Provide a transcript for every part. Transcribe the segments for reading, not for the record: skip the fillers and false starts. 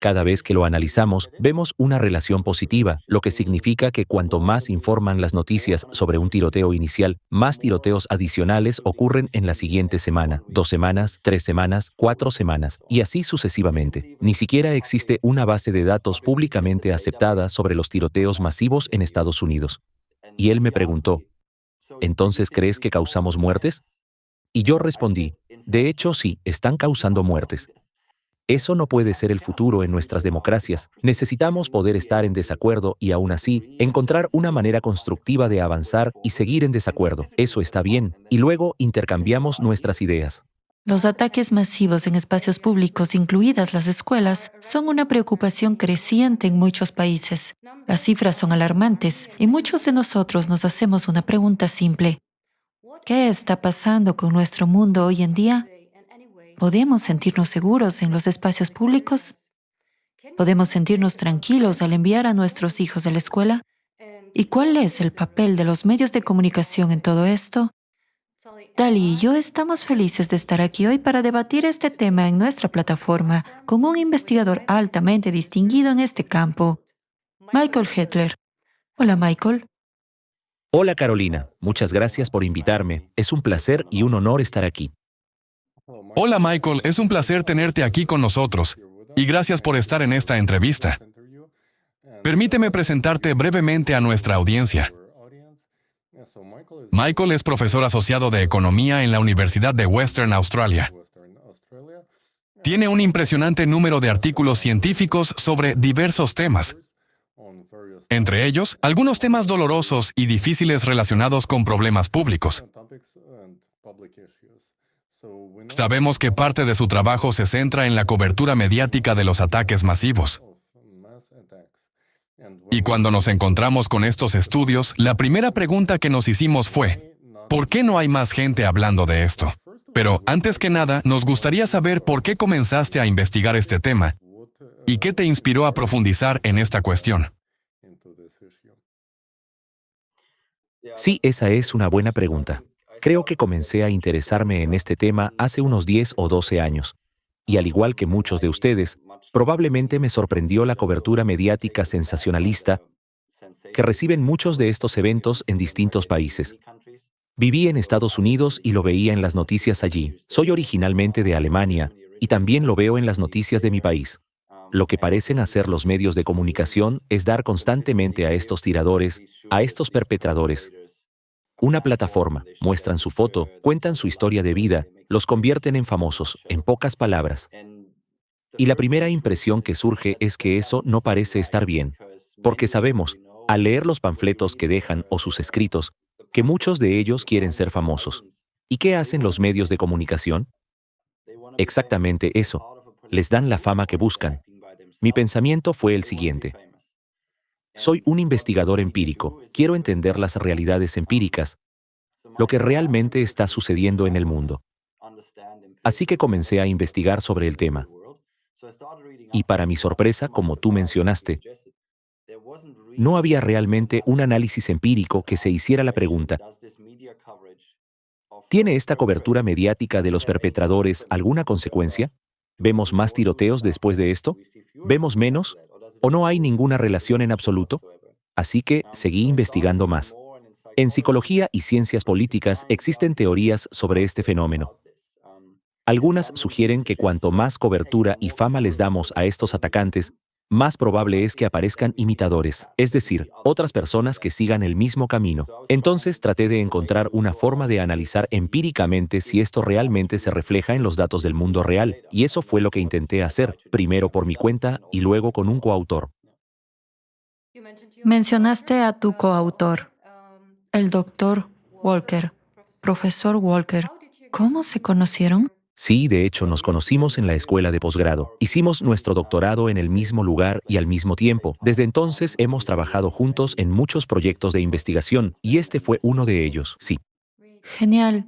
Cada vez que lo analizamos, vemos una relación positiva, lo que significa que cuanto más informan las noticias sobre un tiroteo inicial, más tiroteos adicionales ocurren en la siguiente semana, 2 semanas, 3 semanas, 4 semanas, y así sucesivamente. Ni siquiera existe una base de datos públicamente aceptada sobre los tiroteos masivos en Estados Unidos. Y él me preguntó, ¿entonces crees que causamos muertes? Y yo respondí, de hecho sí, están causando muertes. Eso no puede ser el futuro en nuestras democracias. Necesitamos poder estar en desacuerdo y aún así, encontrar una manera constructiva de avanzar y seguir en desacuerdo. Eso está bien. Y luego intercambiamos nuestras ideas. Los ataques masivos en espacios públicos, incluidas las escuelas, son una preocupación creciente en muchos países. Las cifras son alarmantes y muchos de nosotros nos hacemos una pregunta simple. ¿Qué está pasando con nuestro mundo hoy en día? ¿Podemos sentirnos seguros en los espacios públicos? ¿Podemos sentirnos tranquilos al enviar a nuestros hijos a la escuela? ¿Y cuál es el papel de los medios de comunicación en todo esto? Dali y yo estamos felices de estar aquí hoy para debatir este tema en nuestra plataforma con un investigador altamente distinguido en este campo, Michael Hetler. Hola, Michael. Hola Carolina, muchas gracias por invitarme. Es un placer y un honor estar aquí. Hola Michael, es un placer tenerte aquí con nosotros y gracias por estar en esta entrevista. Permíteme presentarte brevemente a nuestra audiencia. Michael es profesor asociado de Economía en la Universidad de Western Australia. Tiene un impresionante número de artículos científicos sobre diversos temas. Entre ellos, algunos temas dolorosos y difíciles relacionados con problemas públicos. Sabemos que parte de su trabajo se centra en la cobertura mediática de los ataques masivos. Y cuando nos encontramos con estos estudios, la primera pregunta que nos hicimos fue, ¿por qué no hay más gente hablando de esto? Pero antes que nada, nos gustaría saber por qué comenzaste a investigar este tema y qué te inspiró a profundizar en esta cuestión. Sí, esa es una buena pregunta. Creo que comencé a interesarme en este tema hace unos 10 o 12 años. Y al igual que muchos de ustedes, probablemente me sorprendió la cobertura mediática sensacionalista que reciben muchos de estos eventos en distintos países. Viví en Estados Unidos y lo veía en las noticias allí. Soy originalmente de Alemania y también lo veo en las noticias de mi país. Lo que parecen hacer los medios de comunicación es dar constantemente a estos tiradores, a estos perpetradores, una plataforma, muestran su foto, cuentan su historia de vida, los convierten en famosos, en pocas palabras. Y la primera impresión que surge es que eso no parece estar bien, porque sabemos, al leer los panfletos que dejan o sus escritos, que muchos de ellos quieren ser famosos. ¿Y qué hacen los medios de comunicación? Exactamente eso. Les dan la fama que buscan. Mi pensamiento fue el siguiente. Soy un investigador empírico, quiero entender las realidades empíricas, lo que realmente está sucediendo en el mundo. Así que comencé a investigar sobre el tema. Y para mi sorpresa, como tú mencionaste, no había realmente un análisis empírico que se hiciera la pregunta, ¿tiene esta cobertura mediática de los perpetradores alguna consecuencia? ¿Vemos más tiroteos después de esto? ¿Vemos menos? ¿O no hay ninguna relación en absoluto? Así que seguí investigando más. En psicología y ciencias políticas existen teorías sobre este fenómeno. Algunas sugieren que cuanto más cobertura y fama les damos a estos atacantes, más probable es que aparezcan imitadores, es decir, otras personas que sigan el mismo camino. Entonces traté de encontrar una forma de analizar empíricamente si esto realmente se refleja en los datos del mundo real, y eso fue lo que intenté hacer, primero por mi cuenta y luego con un coautor. Mencionaste a tu coautor, el doctor Walker, profesor Walker. ¿Cómo se conocieron? Sí, de hecho, nos conocimos en la escuela de posgrado. Hicimos nuestro doctorado en el mismo lugar y al mismo tiempo. Desde entonces hemos trabajado juntos en muchos proyectos de investigación, y este fue uno de ellos, sí. Genial.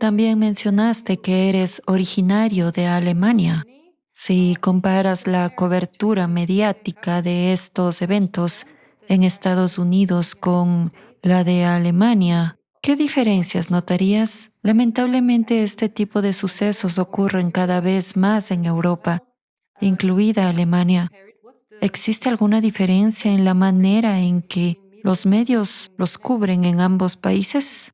También mencionaste que eres originario de Alemania. Si comparas la cobertura mediática de estos eventos en Estados Unidos con la de Alemania, ¿qué diferencias notarías? Lamentablemente, este tipo de sucesos ocurren cada vez más en Europa. incluida Alemania. ¿Existe alguna diferencia en la manera en que los medios los cubren en ambos países?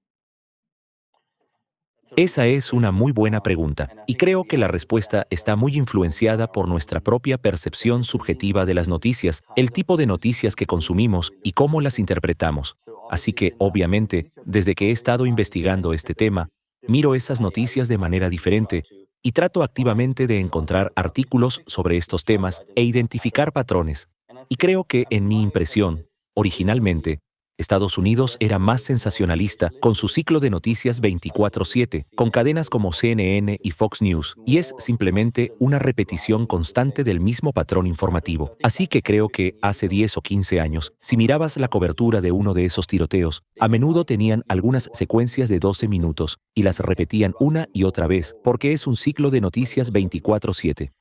Esa es una muy buena pregunta, y creo que la respuesta está muy influenciada por nuestra propia percepción subjetiva de las noticias, el tipo de noticias que consumimos y cómo las interpretamos. Así que, obviamente, desde que he estado investigando este tema, miro esas noticias de manera diferente y trato activamente de encontrar artículos sobre estos temas e identificar patrones. Y creo que, en mi impresión, originalmente, Estados Unidos era más sensacionalista con su ciclo de noticias 24/7, con cadenas como CNN y Fox News, y es simplemente una repetición constante del mismo patrón informativo. Así que creo que hace 10 o 15 años, si mirabas la cobertura de uno de esos tiroteos, a menudo tenían algunas secuencias de 12 minutos y las repetían una y otra vez, porque es un ciclo de noticias 24/7.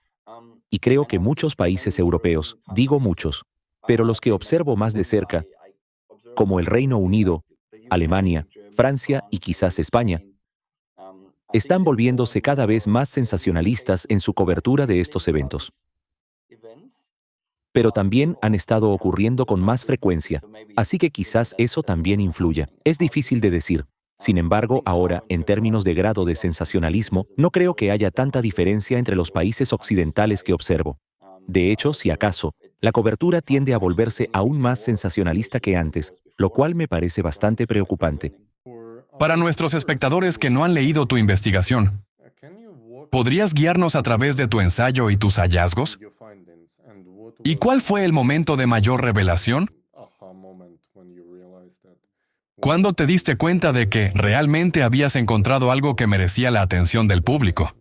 Y creo que muchos países europeos, digo muchos, pero los que observo más de cerca, como el Reino Unido, Alemania, Francia y quizás España, están volviéndose cada vez más sensacionalistas en su cobertura de estos eventos. Pero también han estado ocurriendo con más frecuencia, así que quizás eso también influya. Es difícil de decir. Sin embargo, ahora, en términos de grado de sensacionalismo, no creo que haya tanta diferencia entre los países occidentales que observo. De hecho, si acaso, la cobertura tiende a volverse aún más sensacionalista que antes, lo cual me parece bastante preocupante. Para nuestros espectadores que no han leído tu investigación, ¿podrías guiarnos a través de tu ensayo y tus hallazgos? ¿Y cuál fue el momento de mayor revelación? ¿Cuándo te diste cuenta de que realmente habías encontrado algo que merecía la atención del público?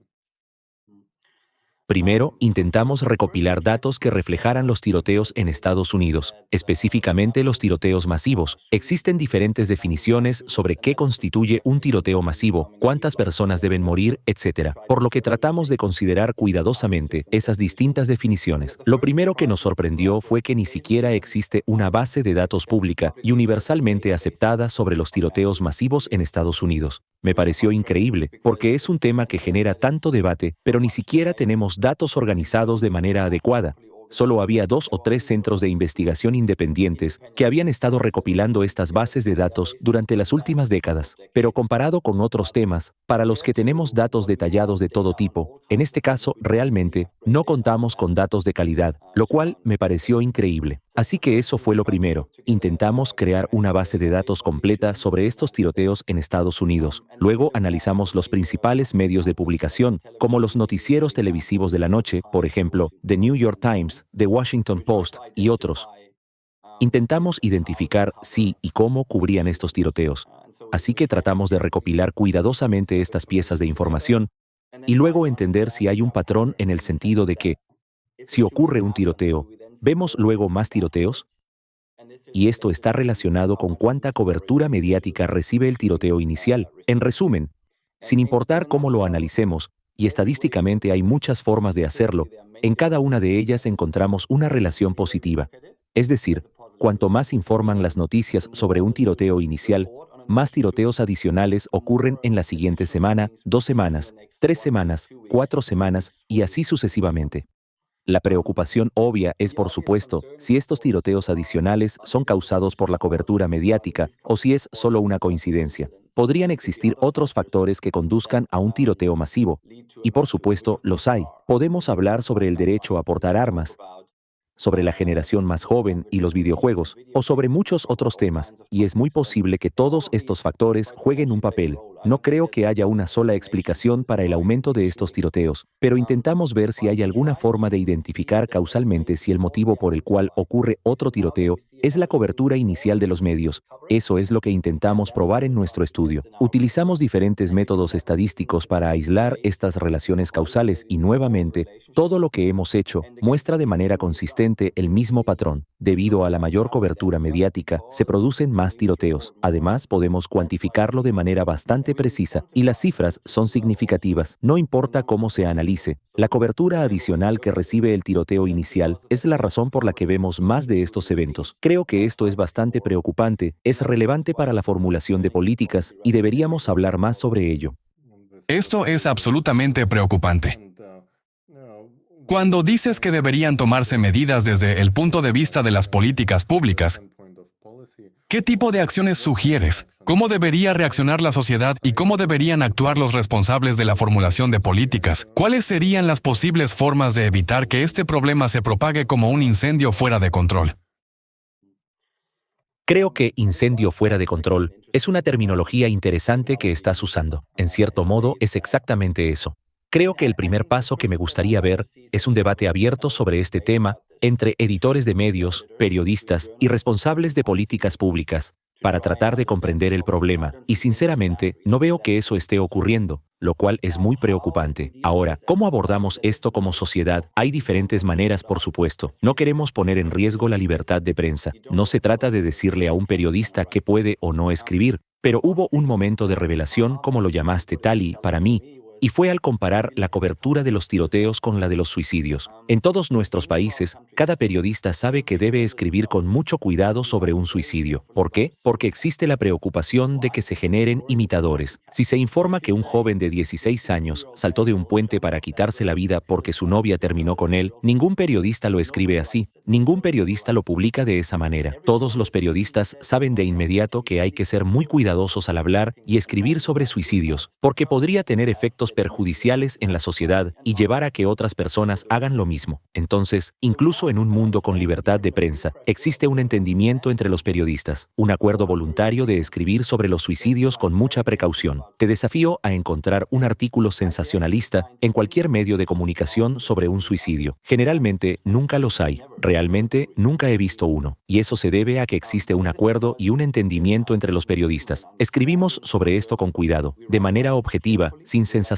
Primero, intentamos recopilar datos que reflejaran los tiroteos en Estados Unidos, específicamente los tiroteos masivos. Existen diferentes definiciones sobre qué constituye un tiroteo masivo, cuántas personas deben morir, etc., por lo que tratamos de considerar cuidadosamente esas distintas definiciones. Lo primero que nos sorprendió fue que ni siquiera existe una base de datos pública y universalmente aceptada sobre los tiroteos masivos en Estados Unidos. Me pareció increíble, porque es un tema que genera tanto debate, pero ni siquiera tenemos datos organizados de manera adecuada. Solo había 2 o 3 centros de investigación independientes que habían estado recopilando estas bases de datos durante las últimas décadas. Pero comparado con otros temas, para los que tenemos datos detallados de todo tipo, en este caso realmente no contamos con datos de calidad, lo cual me pareció increíble. Así que eso fue lo primero. Intentamos crear una base de datos completa sobre estos tiroteos en Estados Unidos. Luego analizamos los principales medios de publicación, como los noticieros televisivos de la noche, por ejemplo, The New York Times, The Washington Post y otros. Intentamos identificar si y cómo cubrían estos tiroteos. Así que tratamos de recopilar cuidadosamente estas piezas de información y luego entender si hay un patrón en el sentido de que, si ocurre un tiroteo, ¿vemos luego más tiroteos? Y esto está relacionado con cuánta cobertura mediática recibe el tiroteo inicial. En resumen, sin importar cómo lo analicemos, y estadísticamente hay muchas formas de hacerlo, en cada una de ellas encontramos una relación positiva. Es decir, cuanto más informan las noticias sobre un tiroteo inicial, más tiroteos adicionales ocurren en la siguiente semana, 2 semanas, 3 semanas, 4 semanas y así sucesivamente. La preocupación obvia es, por supuesto, si estos tiroteos adicionales son causados por la cobertura mediática o si es solo una coincidencia. Podrían existir otros factores que conduzcan a un tiroteo masivo, y por supuesto los hay. Podemos hablar sobre el derecho a portar armas, sobre la generación más joven y los videojuegos, o sobre muchos otros temas, y es muy posible que todos estos factores jueguen un papel. No creo que haya una sola explicación para el aumento de estos tiroteos, pero intentamos ver si hay alguna forma de identificar causalmente si el motivo por el cual ocurre otro tiroteo es la cobertura inicial de los medios. Eso es lo que intentamos probar en nuestro estudio. Utilizamos diferentes métodos estadísticos para aislar estas relaciones causales y, nuevamente, todo lo que hemos hecho muestra de manera consistente el mismo patrón. Debido a la mayor cobertura mediática, se producen más tiroteos. Además, podemos cuantificarlo de manera bastante precisa y las cifras son significativas. No importa cómo se analice, la cobertura adicional que recibe el tiroteo inicial es la razón por la que vemos más de estos eventos. Creo que esto es bastante preocupante, es relevante para la formulación de políticas y deberíamos hablar más sobre ello. Esto es absolutamente preocupante. Cuando dices que deberían tomarse medidas desde el punto de vista de las políticas públicas, ¿qué tipo de acciones sugieres? ¿Cómo debería reaccionar la sociedad y cómo deberían actuar los responsables de la formulación de políticas? ¿Cuáles serían las posibles formas de evitar que este problema se propague como un incendio fuera de control? Creo que incendio fuera de control es una terminología interesante que estás usando. En cierto modo, es exactamente eso. Creo que el primer paso que me gustaría ver es un debate abierto sobre este tema entre editores de medios, periodistas y responsables de políticas públicas, para tratar de comprender el problema, y sinceramente no veo que eso esté ocurriendo, lo cual es muy preocupante. Ahora, ¿cómo abordamos esto como sociedad? Hay diferentes maneras, por supuesto. No queremos poner en riesgo la libertad de prensa. No se trata de decirle a un periodista qué puede o no escribir, pero hubo un momento de revelación, como lo llamaste, Tali, para mí, y fue al comparar la cobertura de los tiroteos con la de los suicidios. En todos nuestros países, cada periodista sabe que debe escribir con mucho cuidado sobre un suicidio. ¿Por qué? Porque existe la preocupación de que se generen imitadores. Si se informa que un joven de 16 años saltó de un puente para quitarse la vida porque su novia terminó con él, ningún periodista lo escribe así. Ningún periodista lo publica de esa manera. Todos los periodistas saben de inmediato que hay que ser muy cuidadosos al hablar y escribir sobre suicidios, porque podría tener efectos perjudiciales en la sociedad y llevar a que otras personas hagan lo mismo. Entonces, incluso en un mundo con libertad de prensa, existe un entendimiento entre los periodistas, un acuerdo voluntario de escribir sobre los suicidios con mucha precaución. Te desafío a encontrar un artículo sensacionalista en cualquier medio de comunicación sobre un suicidio. Generalmente, nunca los hay. Realmente, nunca he visto uno. Y eso se debe a que existe un acuerdo y un entendimiento entre los periodistas. Escribimos sobre esto con cuidado, de manera objetiva, sin sensacionalismo.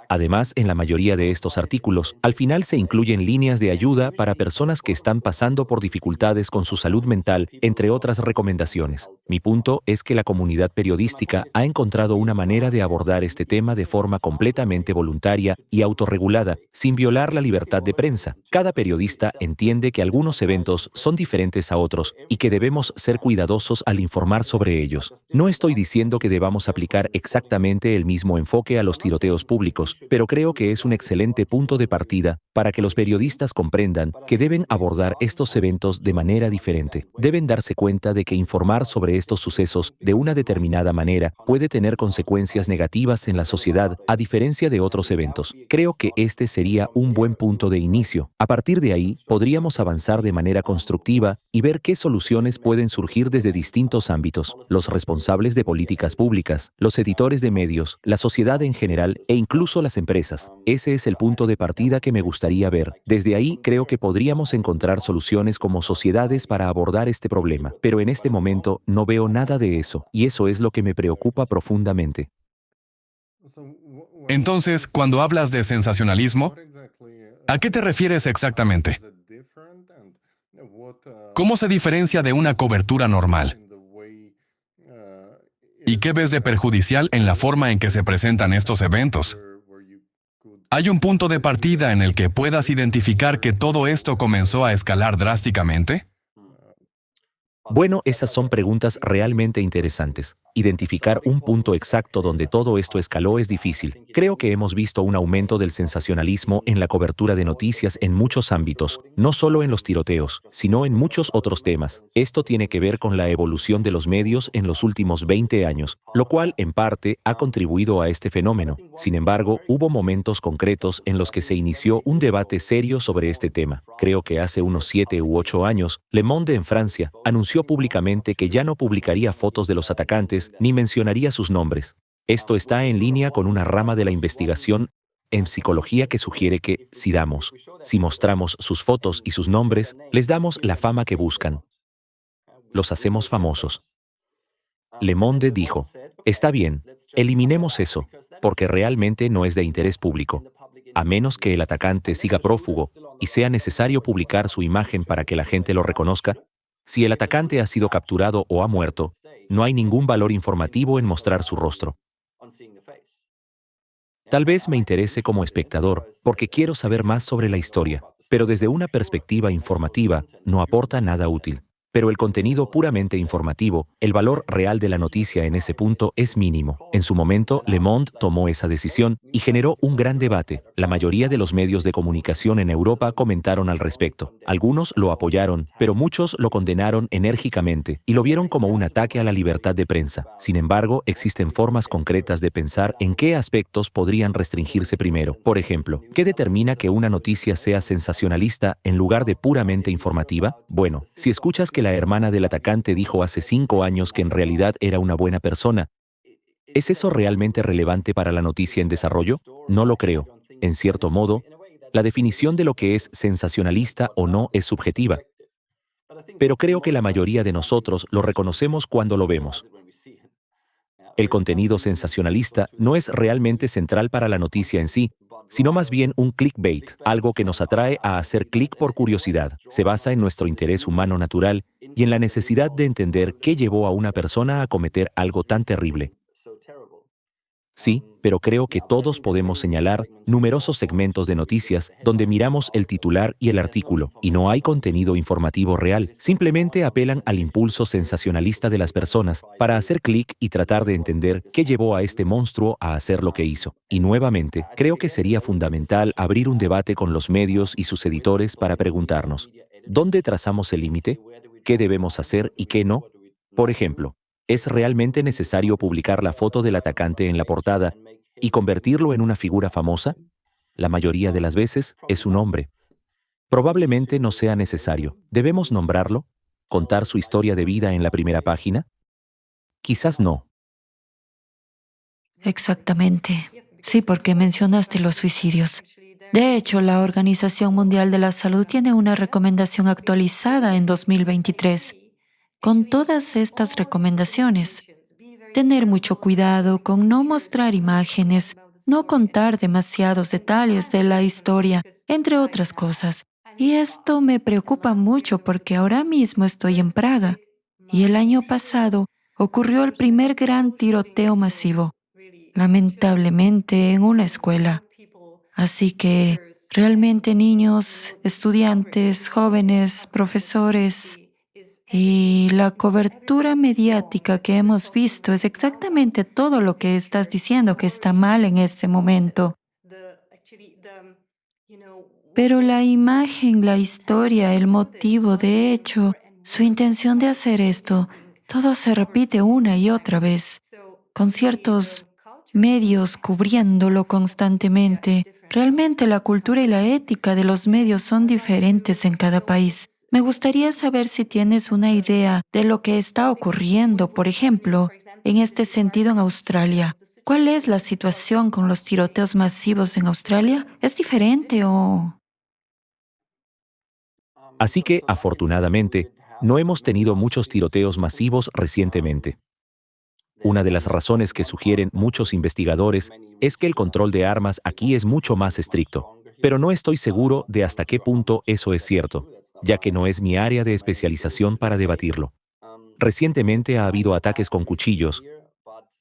Además, en la mayoría de estos artículos, al final se incluyen líneas de ayuda para personas que están pasando por dificultades con su salud mental, entre otras recomendaciones. Mi punto es que la comunidad periodística ha encontrado una manera de abordar este tema de forma completamente voluntaria y autorregulada, sin violar la libertad de prensa. Cada periodista entiende que algunos eventos son diferentes a otros y que debemos ser cuidadosos al informar sobre ellos. No estoy diciendo que debamos aplicar exactamente el mismo enfoque a los tiroteos públicos, pero creo que es un excelente punto de partida para que los periodistas comprendan que deben abordar estos eventos de manera diferente. Deben darse cuenta de que informar sobre estos sucesos de una determinada manera puede tener consecuencias negativas en la sociedad, a diferencia de otros eventos. Creo que este sería un buen punto de inicio. A partir de ahí, podríamos avanzar de manera constructiva y ver qué soluciones pueden surgir desde distintos ámbitos: los responsables de políticas públicas, los editores de medios, la sociedad en general e incluso las empresas. Ese es el punto de partida que me gustaría ver. Desde ahí creo que podríamos encontrar soluciones como sociedades para abordar este problema. Pero en este momento no veo nada de eso, y eso es lo que me preocupa profundamente. Entonces, cuando hablas de sensacionalismo, ¿a qué te refieres exactamente? ¿Cómo se diferencia de una cobertura normal? ¿Y qué ves de perjudicial en la forma en que se presentan estos eventos? ¿Hay un punto de partida en el que puedas identificar que todo esto comenzó a escalar drásticamente? Bueno, esas son preguntas realmente interesantes. Identificar un punto exacto donde todo esto escaló es difícil. Creo que hemos visto un aumento del sensacionalismo en la cobertura de noticias en muchos ámbitos, no solo en los tiroteos, sino en muchos otros temas. Esto tiene que ver con la evolución de los medios en los últimos 20 años, lo cual, en parte, ha contribuido a este fenómeno. Sin embargo, hubo momentos concretos en los que se inició un debate serio sobre este tema. Creo que hace unos 7 u 8 años, Le Monde en Francia anunció públicamente que ya no publicaría fotos de los atacantes ni mencionaría sus nombres. Esto está en línea con una rama de la investigación en psicología que sugiere que, si mostramos sus fotos y sus nombres, les damos la fama que buscan. Los hacemos famosos. Le Monde dijo: está bien, eliminemos eso, porque realmente no es de interés público. A menos que el atacante siga prófugo y sea necesario publicar su imagen para que la gente lo reconozca, si el atacante ha sido capturado o ha muerto, no hay ningún valor informativo en mostrar su rostro. Tal vez me interese como espectador, porque quiero saber más sobre la historia, pero desde una perspectiva informativa no aporta nada útil. Pero el contenido puramente informativo, el valor real de la noticia en ese punto es mínimo. En su momento, Le Monde tomó esa decisión y generó un gran debate. La mayoría de los medios de comunicación en Europa comentaron al respecto. Algunos lo apoyaron, pero muchos lo condenaron enérgicamente y lo vieron como un ataque a la libertad de prensa. Sin embargo, existen formas concretas de pensar en qué aspectos podrían restringirse primero. Por ejemplo, ¿qué determina que una noticia sea sensacionalista en lugar de puramente informativa? Bueno, si escuchas que la hermana del atacante dijo hace 5 años que en realidad era una buena persona, ¿es eso realmente relevante para la noticia en desarrollo? No lo creo. En cierto modo, la definición de lo que es sensacionalista o no es subjetiva, pero creo que la mayoría de nosotros lo reconocemos cuando lo vemos. El contenido sensacionalista no es realmente central para la noticia en sí, sino más bien un clickbait, algo que nos atrae a hacer clic por curiosidad. Se basa en nuestro interés humano natural y en la necesidad de entender qué llevó a una persona a cometer algo tan terrible. Sí, pero creo que todos podemos señalar numerosos segmentos de noticias donde miramos el titular y el artículo, y no hay contenido informativo real. Simplemente apelan al impulso sensacionalista de las personas para hacer clic y tratar de entender qué llevó a este monstruo a hacer lo que hizo. Y nuevamente, creo que sería fundamental abrir un debate con los medios y sus editores para preguntarnos, ¿dónde trazamos el límite? ¿Qué debemos hacer y qué no? Por ejemplo, ¿es realmente necesario publicar la foto del atacante en la portada y convertirlo en una figura famosa? La mayoría de las veces es un hombre. Probablemente no sea necesario. ¿Debemos nombrarlo? ¿Contar su historia de vida en la primera página? Quizás no. Exactamente. Sí, porque mencionaste los suicidios. De hecho, la Organización Mundial de la Salud tiene una recomendación actualizada en 2023. Con todas estas recomendaciones, tener mucho cuidado con no mostrar imágenes, no contar demasiados detalles de la historia, entre otras cosas. Y esto me preocupa mucho porque ahora mismo estoy en Praga y el año pasado ocurrió el primer gran tiroteo masivo, lamentablemente en una escuela. Así que realmente niños, estudiantes, jóvenes, profesores, y la cobertura mediática que hemos visto es exactamente todo lo que estás diciendo que está mal en este momento. Pero la imagen, la historia, el motivo, de hecho, su intención de hacer esto, todo se repite una y otra vez, con ciertos medios cubriéndolo constantemente. Realmente la cultura y la ética de los medios son diferentes en cada país. Me gustaría saber si tienes una idea de lo que está ocurriendo, por ejemplo, en este sentido en Australia. ¿Cuál es la situación con los tiroteos masivos en Australia? ¿Es diferente o...? Así que, afortunadamente, no hemos tenido muchos tiroteos masivos recientemente. Una de las razones que sugieren muchos investigadores es que el control de armas aquí es mucho más estricto, pero no estoy seguro de hasta qué punto eso es cierto, ya que no es mi área de especialización para debatirlo. Recientemente ha habido ataques con cuchillos,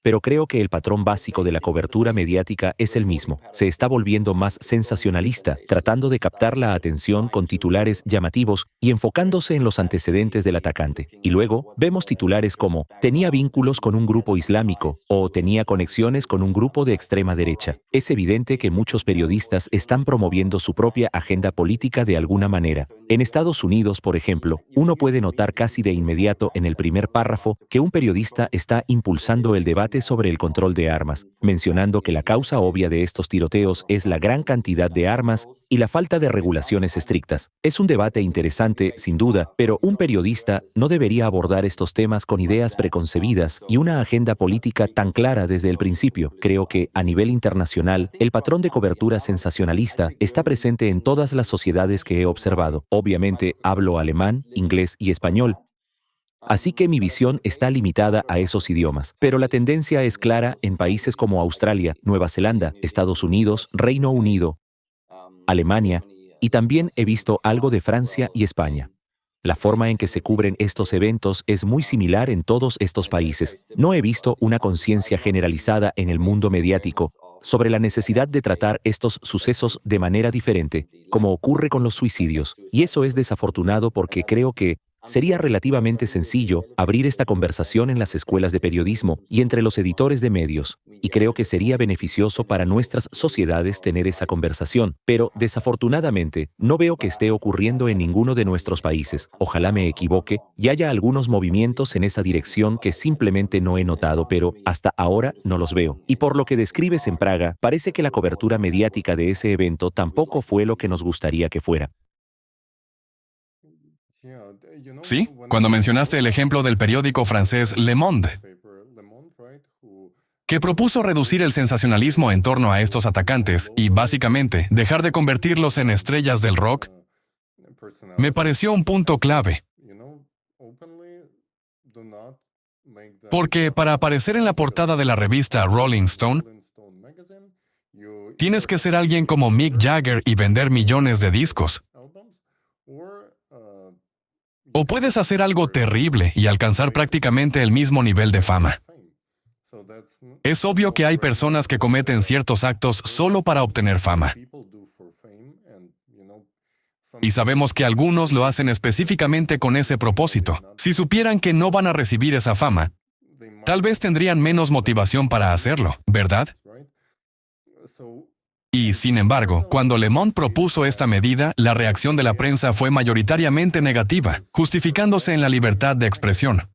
pero creo que el patrón básico de la cobertura mediática es el mismo. Se está volviendo más sensacionalista, tratando de captar la atención con titulares llamativos y enfocándose en los antecedentes del atacante. Y luego vemos titulares como «tenía vínculos con un grupo islámico» o «tenía conexiones con un grupo de extrema derecha». Es evidente que muchos periodistas están promoviendo su propia agenda política de alguna manera. En Estados Unidos, por ejemplo, uno puede notar casi de inmediato en el primer párrafo que un periodista está impulsando el debate sobre el control de armas, mencionando que la causa obvia de estos tiroteos es la gran cantidad de armas y la falta de regulaciones estrictas. Es un debate interesante, sin duda, pero un periodista no debería abordar estos temas con ideas preconcebidas y una agenda política tan clara desde el principio. Creo que, a nivel internacional, el patrón de cobertura sensacionalista está presente en todas las sociedades que he observado. Obviamente, hablo alemán, inglés y español, así que mi visión está limitada a esos idiomas. Pero la tendencia es clara en países como Australia, Nueva Zelanda, Estados Unidos, Reino Unido, Alemania, y también he visto algo de Francia y España. La forma en que se cubren estos eventos es muy similar en todos estos países. No he visto una conciencia generalizada en el mundo mediático sobre la necesidad de tratar estos sucesos de manera diferente, como ocurre con los suicidios. Y eso es desafortunado porque creo que, sería relativamente sencillo abrir esta conversación en las escuelas de periodismo y entre los editores de medios, y creo que sería beneficioso para nuestras sociedades tener esa conversación, pero desafortunadamente no veo que esté ocurriendo en ninguno de nuestros países. Ojalá me equivoque y haya algunos movimientos en esa dirección que simplemente no he notado, pero hasta ahora no los veo. Y por lo que describes en Praga, parece que la cobertura mediática de ese evento tampoco fue lo que nos gustaría que fuera. Sí, cuando mencionaste el ejemplo del periódico francés Le Monde, que propuso reducir el sensacionalismo en torno a estos atacantes y, básicamente, dejar de convertirlos en estrellas del rock, me pareció un punto clave. Porque para aparecer en la portada de la revista Rolling Stone, tienes que ser alguien como Mick Jagger y vender millones de discos. O puedes hacer algo terrible y alcanzar prácticamente el mismo nivel de fama. Es obvio que hay personas que cometen ciertos actos solo para obtener fama. Y sabemos que algunos lo hacen específicamente con ese propósito. Si supieran que no van a recibir esa fama, tal vez tendrían menos motivación para hacerlo, ¿verdad? Y, sin embargo, cuando Le Monde propuso esta medida, la reacción de la prensa fue mayoritariamente negativa, justificándose en la libertad de expresión.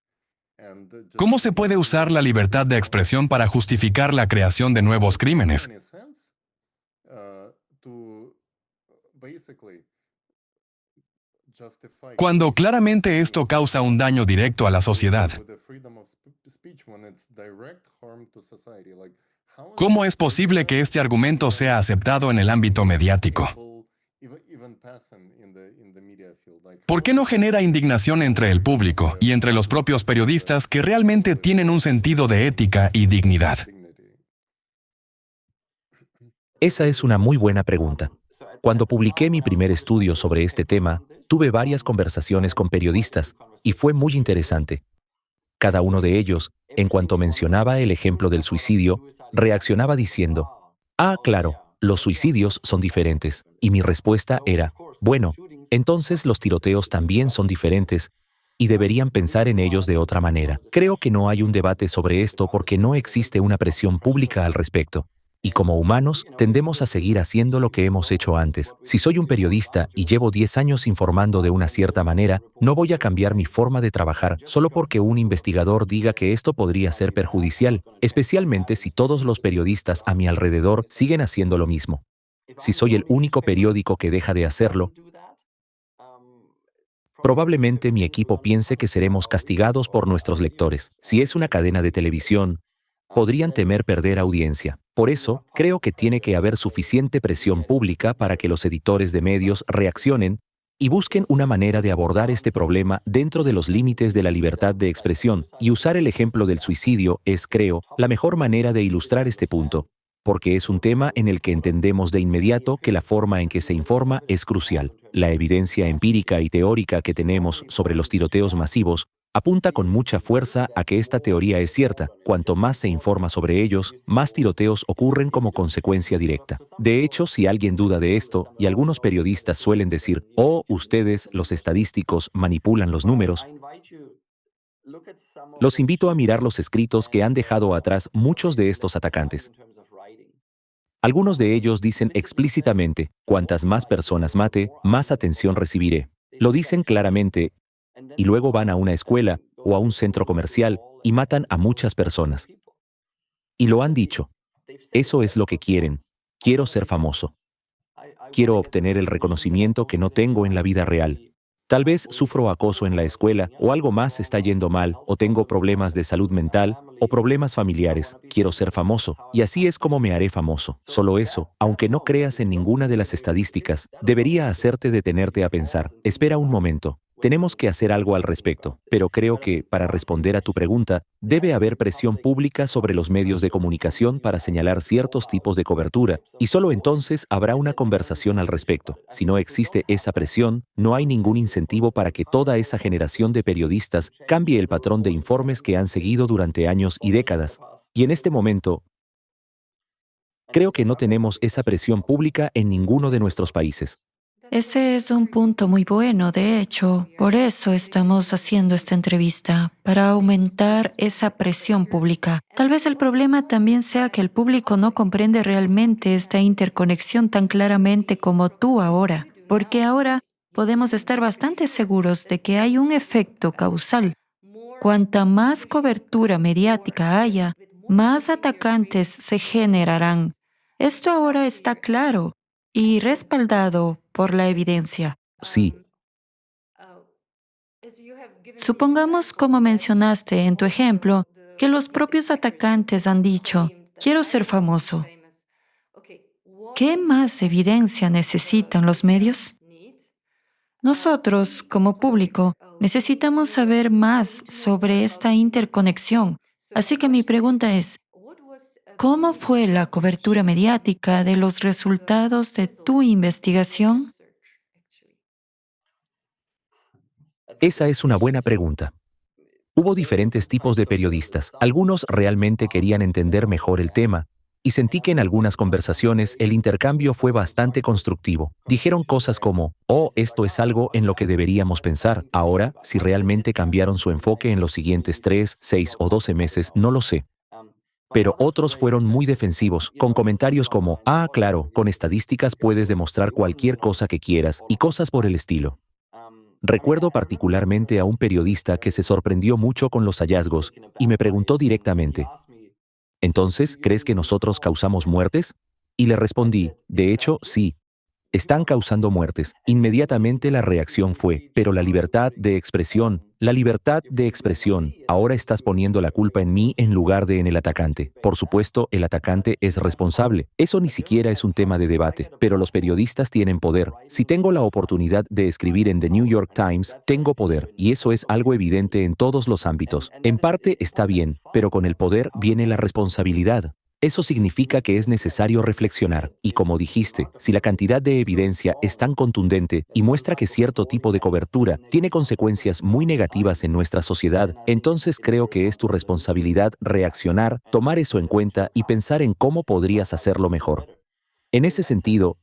¿Cómo se puede usar la libertad de expresión para justificar la creación de nuevos crímenes? Cuando claramente esto causa un daño directo a la sociedad. ¿Cómo es posible que este argumento sea aceptado en el ámbito mediático? ¿Por qué no genera indignación entre el público y entre los propios periodistas que realmente tienen un sentido de ética y dignidad? Esa es una muy buena pregunta. Cuando publiqué mi primer estudio sobre este tema, tuve varias conversaciones con periodistas y fue muy interesante. Cada uno de ellos, en cuanto mencionaba el ejemplo del suicidio, reaccionaba diciendo, «Ah, claro, los suicidios son diferentes». Y mi respuesta era, «Bueno, entonces los tiroteos también son diferentes y deberían pensar en ellos de otra manera». Creo que no hay un debate sobre esto porque no existe una presión pública al respecto. Y como humanos, tendemos a seguir haciendo lo que hemos hecho antes. Si soy un periodista y llevo 10 años informando de una cierta manera, no voy a cambiar mi forma de trabajar solo porque un investigador diga que esto podría ser perjudicial, especialmente si todos los periodistas a mi alrededor siguen haciendo lo mismo. Si soy el único periódico que deja de hacerlo, probablemente mi equipo piense que seremos castigados por nuestros lectores. Si es una cadena de televisión, podrían temer perder audiencia. Por eso, creo que tiene que haber suficiente presión pública para que los editores de medios reaccionen y busquen una manera de abordar este problema dentro de los límites de la libertad de expresión, y usar el ejemplo del suicidio es, creo, la mejor manera de ilustrar este punto, porque es un tema en el que entendemos de inmediato que la forma en que se informa es crucial. La evidencia empírica y teórica que tenemos sobre los tiroteos masivos apunta con mucha fuerza a que esta teoría es cierta. Cuanto más se informa sobre ellos, más tiroteos ocurren como consecuencia directa. De hecho, si alguien duda de esto, y algunos periodistas suelen decir, «Oh, ustedes, los estadísticos, manipulan los números», los invito a mirar los escritos que han dejado atrás muchos de estos atacantes. Algunos de ellos dicen explícitamente, «Cuantas más personas mate, más atención recibiré». Lo dicen claramente, y luego van a una escuela o a un centro comercial y matan a muchas personas. Y lo han dicho. Eso es lo que quieren. Quiero ser famoso. Quiero obtener el reconocimiento que no tengo en la vida real. Tal vez sufro acoso en la escuela, o algo más está yendo mal, o tengo problemas de salud mental, o problemas familiares. Quiero ser famoso, y así es como me haré famoso. Solo eso, aunque no creas en ninguna de las estadísticas, debería hacerte detenerte a pensar, espera un momento. Tenemos que hacer algo al respecto, pero creo que, para responder a tu pregunta, debe haber presión pública sobre los medios de comunicación para señalar ciertos tipos de cobertura, y solo entonces habrá una conversación al respecto. Si no existe esa presión, no hay ningún incentivo para que toda esa generación de periodistas cambie el patrón de informes que han seguido durante años y décadas. Y en este momento, creo que no tenemos esa presión pública en ninguno de nuestros países. Ese es un punto muy bueno, de hecho. Por eso estamos haciendo esta entrevista, para aumentar esa presión pública. Tal vez el problema también sea que el público no comprende realmente esta interconexión tan claramente como tú ahora, porque ahora podemos estar bastante seguros de que hay un efecto causal. Cuanta más cobertura mediática haya, más atacantes se generarán. Esto ahora está claro y respaldado por la evidencia. Sí, Supongamos, como mencionaste en tu ejemplo, que los propios atacantes han dicho, quiero ser famoso. ¿Qué más evidencia necesitan los medios? Nosotros, como público, necesitamos saber más sobre esta interconexión. Así que mi pregunta es, ¿cómo fue la cobertura mediática de los resultados de tu investigación? esa es una buena pregunta. Hubo diferentes tipos de periodistas. Algunos realmente querían entender mejor el tema, y sentí que en algunas conversaciones el intercambio fue bastante constructivo. Dijeron cosas como, oh, esto es algo en lo que deberíamos pensar. Ahora, si realmente cambiaron su enfoque en los siguientes 3, 6 o 12 meses, no lo sé. Pero otros fueron muy defensivos, con comentarios como, ah, claro, con estadísticas puedes demostrar cualquier cosa que quieras, y cosas por el estilo. Recuerdo particularmente a un periodista que se sorprendió mucho con los hallazgos y me preguntó directamente, ¿entonces crees que nosotros causamos muertes? Y le respondí, de hecho, sí. Están causando muertes. Inmediatamente la reacción fue, pero la libertad de expresión, ahora estás poniendo la culpa en mí en lugar de en el atacante. Por supuesto, el atacante es responsable. Eso ni siquiera es un tema de debate, pero los periodistas tienen poder. Si tengo la oportunidad de escribir en The New York Times, tengo poder, y eso es algo evidente en todos los ámbitos. En parte está bien, pero con el poder viene la responsabilidad. Eso significa que es necesario reflexionar, y como dijiste, si la cantidad de evidencia es tan contundente y muestra que cierto tipo de cobertura tiene consecuencias muy negativas en nuestra sociedad, entonces creo que es tu responsabilidad reaccionar, tomar eso en cuenta y pensar en cómo podrías hacerlo mejor. En ese sentido,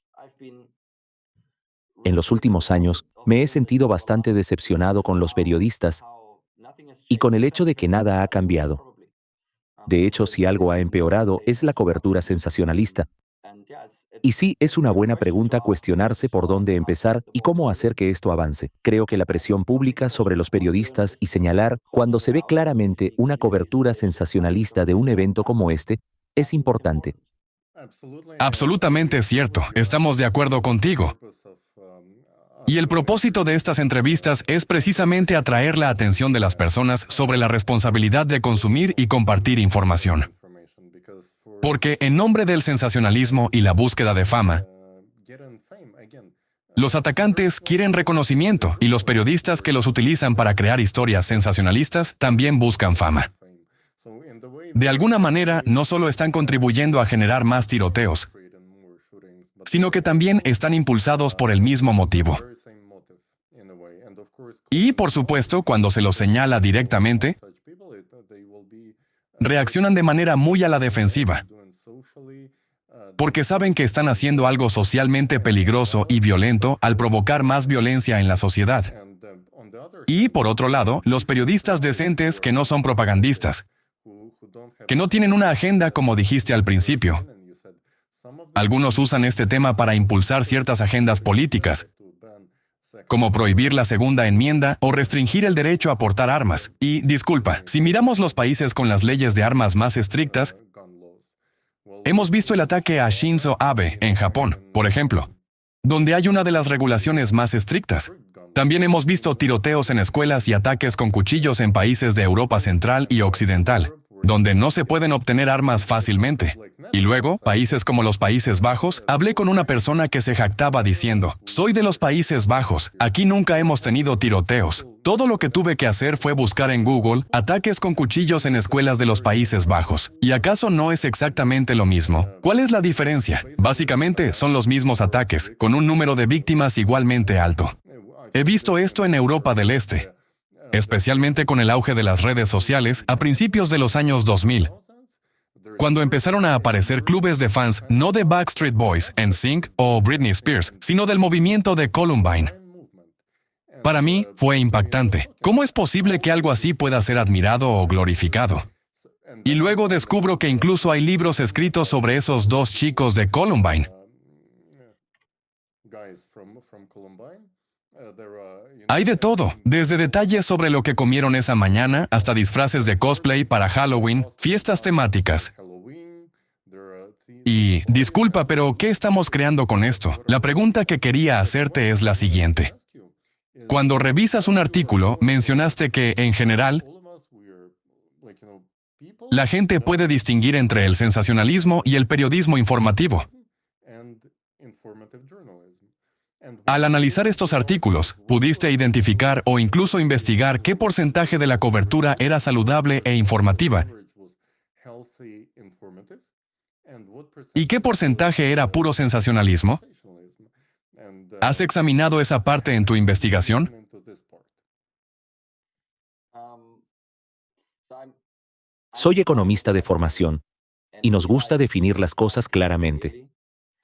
en los últimos años, me he sentido bastante decepcionado con los periodistas y con el hecho de que nada ha cambiado. De hecho, si algo ha empeorado, es la cobertura sensacionalista. Y sí, es una buena pregunta cuestionarse por dónde empezar y cómo hacer que esto avance. Creo que la presión pública sobre los periodistas y señalar cuando se ve claramente una cobertura sensacionalista de un evento como este es importante. Absolutamente cierto. Estamos de acuerdo contigo. Y el propósito de estas entrevistas es precisamente atraer la atención de las personas sobre la responsabilidad de consumir y compartir información. Porque en nombre del sensacionalismo y la búsqueda de fama, los atacantes quieren reconocimiento y los periodistas que los utilizan para crear historias sensacionalistas también buscan fama. De alguna manera, no solo están contribuyendo a generar más tiroteos, sino que también están impulsados por el mismo motivo. Y, por supuesto, cuando se los señala directamente, reaccionan de manera muy a la defensiva, porque saben que están haciendo algo socialmente peligroso y violento al provocar más violencia en la sociedad. Y, por otro lado, los periodistas decentes que no son propagandistas, que no tienen una agenda como dijiste al principio. Algunos usan este tema para impulsar ciertas agendas políticas, como prohibir la segunda enmienda o restringir el derecho a portar armas. Y, disculpa, si miramos los países con las leyes de armas más estrictas, hemos visto el ataque a Shinzo Abe en Japón, por ejemplo, donde hay una de las regulaciones más estrictas. También hemos visto tiroteos en escuelas y ataques con cuchillos en países de Europa Central y Occidental, donde no se pueden obtener armas fácilmente. Y luego, países como los Países Bajos, hablé con una persona que se jactaba diciendo, soy de los Países Bajos, aquí nunca hemos tenido tiroteos. Todo lo que tuve que hacer fue buscar en Google ataques con cuchillos en escuelas de los Países Bajos. ¿Y acaso no es exactamente lo mismo? ¿Cuál es la diferencia? Básicamente, son los mismos ataques, con un número de víctimas igualmente alto. He visto esto en Europa del Este, especialmente con el auge de las redes sociales a principios de los años 2000, cuando empezaron a aparecer clubes de fans no de Backstreet Boys, NSYNC o Britney Spears, sino del movimiento de Columbine. Para mí fue impactante. ¿Cómo es posible que algo así pueda ser admirado o glorificado? Y luego descubro que incluso hay libros escritos sobre esos dos chicos de Columbine. Hay de todo, desde detalles sobre lo que comieron esa mañana hasta disfraces de cosplay para Halloween, fiestas temáticas. Y, disculpa, pero ¿qué estamos creando con esto? La pregunta que quería hacerte es la siguiente. Cuando revisas un artículo, mencionaste que, en general, la gente puede distinguir entre el sensacionalismo y el periodismo informativo. Al analizar estos artículos, ¿pudiste identificar o incluso investigar qué porcentaje de la cobertura era saludable e informativa? ¿Y qué porcentaje era puro sensacionalismo? ¿Has examinado esa parte en tu investigación? Soy economista de formación y nos gusta definir las cosas claramente.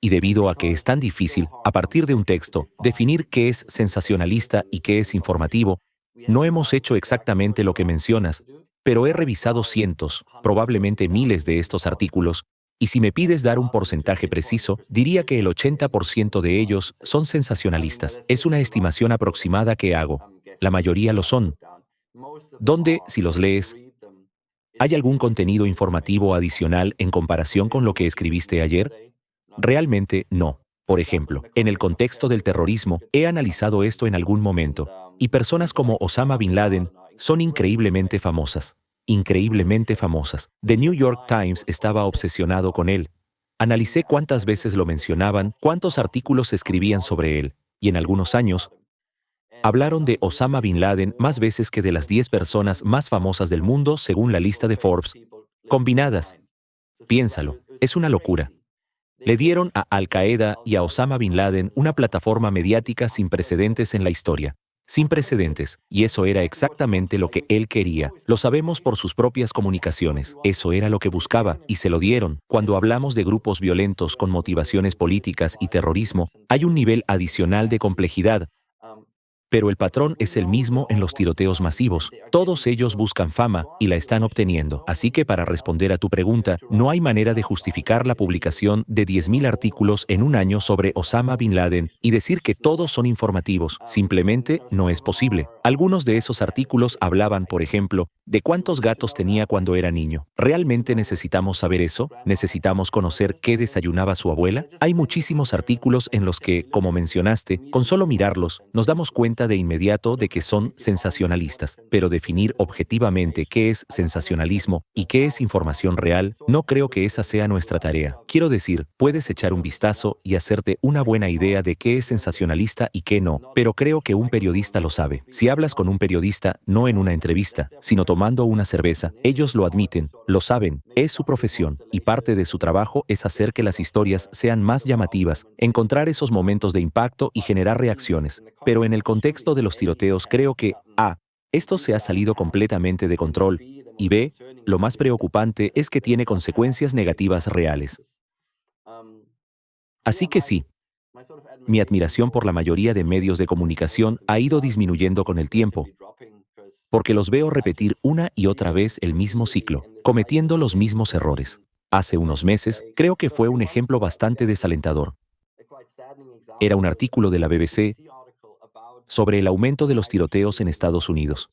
Y debido a que es tan difícil, a partir de un texto, definir qué es sensacionalista y qué es informativo, no hemos hecho exactamente lo que mencionas, pero he revisado cientos, probablemente miles de estos artículos, y si me pides dar un porcentaje preciso, diría que el 80% de ellos son sensacionalistas. Es una estimación aproximada que hago. La mayoría lo son. Donde, si los lees, ¿hay algún contenido informativo adicional en comparación con lo que escribiste ayer? Realmente no. Por ejemplo, en el contexto del terrorismo, he analizado esto en algún momento, y personas como Osama Bin Laden son increíblemente famosas. Increíblemente famosas. The New York Times estaba obsesionado con él. Analicé cuántas veces lo mencionaban, cuántos artículos escribían sobre él, y en algunos años, hablaron de Osama Bin Laden más veces que de las 10 personas más famosas del mundo según la lista de Forbes. Combinadas. Piénsalo, es una locura. Le dieron a Al-Qaeda y a Osama Bin Laden una plataforma mediática sin precedentes en la historia. Sin precedentes. Y eso era exactamente lo que él quería. Lo sabemos por sus propias comunicaciones. Eso era lo que buscaba, y se lo dieron. Cuando hablamos de grupos violentos con motivaciones políticas y terrorismo, hay un nivel adicional de complejidad. Pero el patrón es el mismo en los tiroteos masivos. Todos ellos buscan fama y la están obteniendo. Así que para responder a tu pregunta, no hay manera de justificar la publicación de 10,000 artículos en un año sobre Osama Bin Laden y decir que todos son informativos. Simplemente no es posible. Algunos de esos artículos hablaban, por ejemplo, de cuántos gatos tenía cuando era niño. ¿Realmente necesitamos saber eso? ¿Necesitamos conocer qué desayunaba su abuela? Hay muchísimos artículos en los que, como mencionaste, con solo mirarlos, nos damos cuenta de inmediato de que son sensacionalistas, pero definir objetivamente qué es sensacionalismo y qué es información real, no creo que esa sea nuestra tarea. Quiero decir, puedes echar un vistazo y hacerte una buena idea de qué es sensacionalista y qué no, pero creo que un periodista lo sabe. Si hablas con un periodista, no en una entrevista, sino tomando una cerveza, ellos lo admiten, lo saben, es su profesión, y parte de su trabajo es hacer que las historias sean más llamativas, encontrar esos momentos de impacto y generar reacciones. Pero en el contexto de los tiroteos creo que A. Esto se ha salido completamente de control, y B. Lo más preocupante es que tiene consecuencias negativas reales. Así que sí, mi admiración por la mayoría de medios de comunicación ha ido disminuyendo con el tiempo, porque los veo repetir una y otra vez el mismo ciclo, cometiendo los mismos errores. Hace unos meses, creo que fue un ejemplo bastante desalentador. Era un artículo de la BBC sobre el aumento de los tiroteos en Estados Unidos.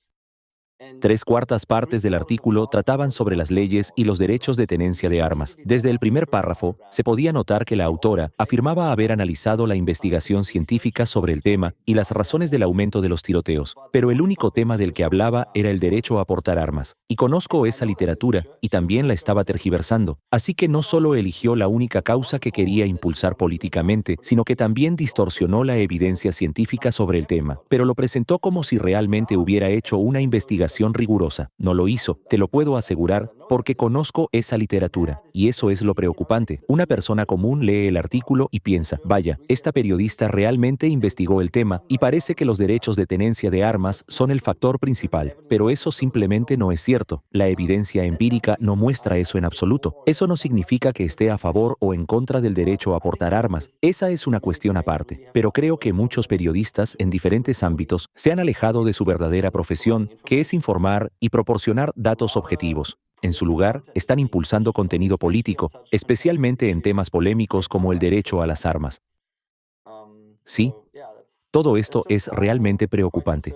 3/4 partes del artículo trataban sobre las leyes y los derechos de tenencia de armas. Desde el primer párrafo, se podía notar que la autora afirmaba haber analizado la investigación científica sobre el tema y las razones del aumento de los tiroteos, pero el único tema del que hablaba era el derecho a portar armas. Y conozco esa literatura, y también la estaba tergiversando. Así que no solo eligió la única causa que quería impulsar políticamente, sino que también distorsionó la evidencia científica sobre el tema, pero lo presentó como si realmente hubiera hecho una investigación rigurosa. No lo hizo, te lo puedo asegurar, porque conozco esa literatura, y eso es lo preocupante. Una persona común lee el artículo y piensa, vaya, esta periodista realmente investigó el tema y parece que los derechos de tenencia de armas son el factor principal, pero eso simplemente no es cierto. La evidencia empírica no muestra eso en absoluto. Eso no significa que esté a favor o en contra del derecho a portar armas. Esa es una cuestión aparte, pero creo que muchos periodistas en diferentes ámbitos se han alejado de su verdadera profesión, que es informar y proporcionar datos objetivos. En su lugar, están impulsando contenido político, especialmente en temas polémicos como el derecho a las armas. Sí, todo esto es realmente preocupante.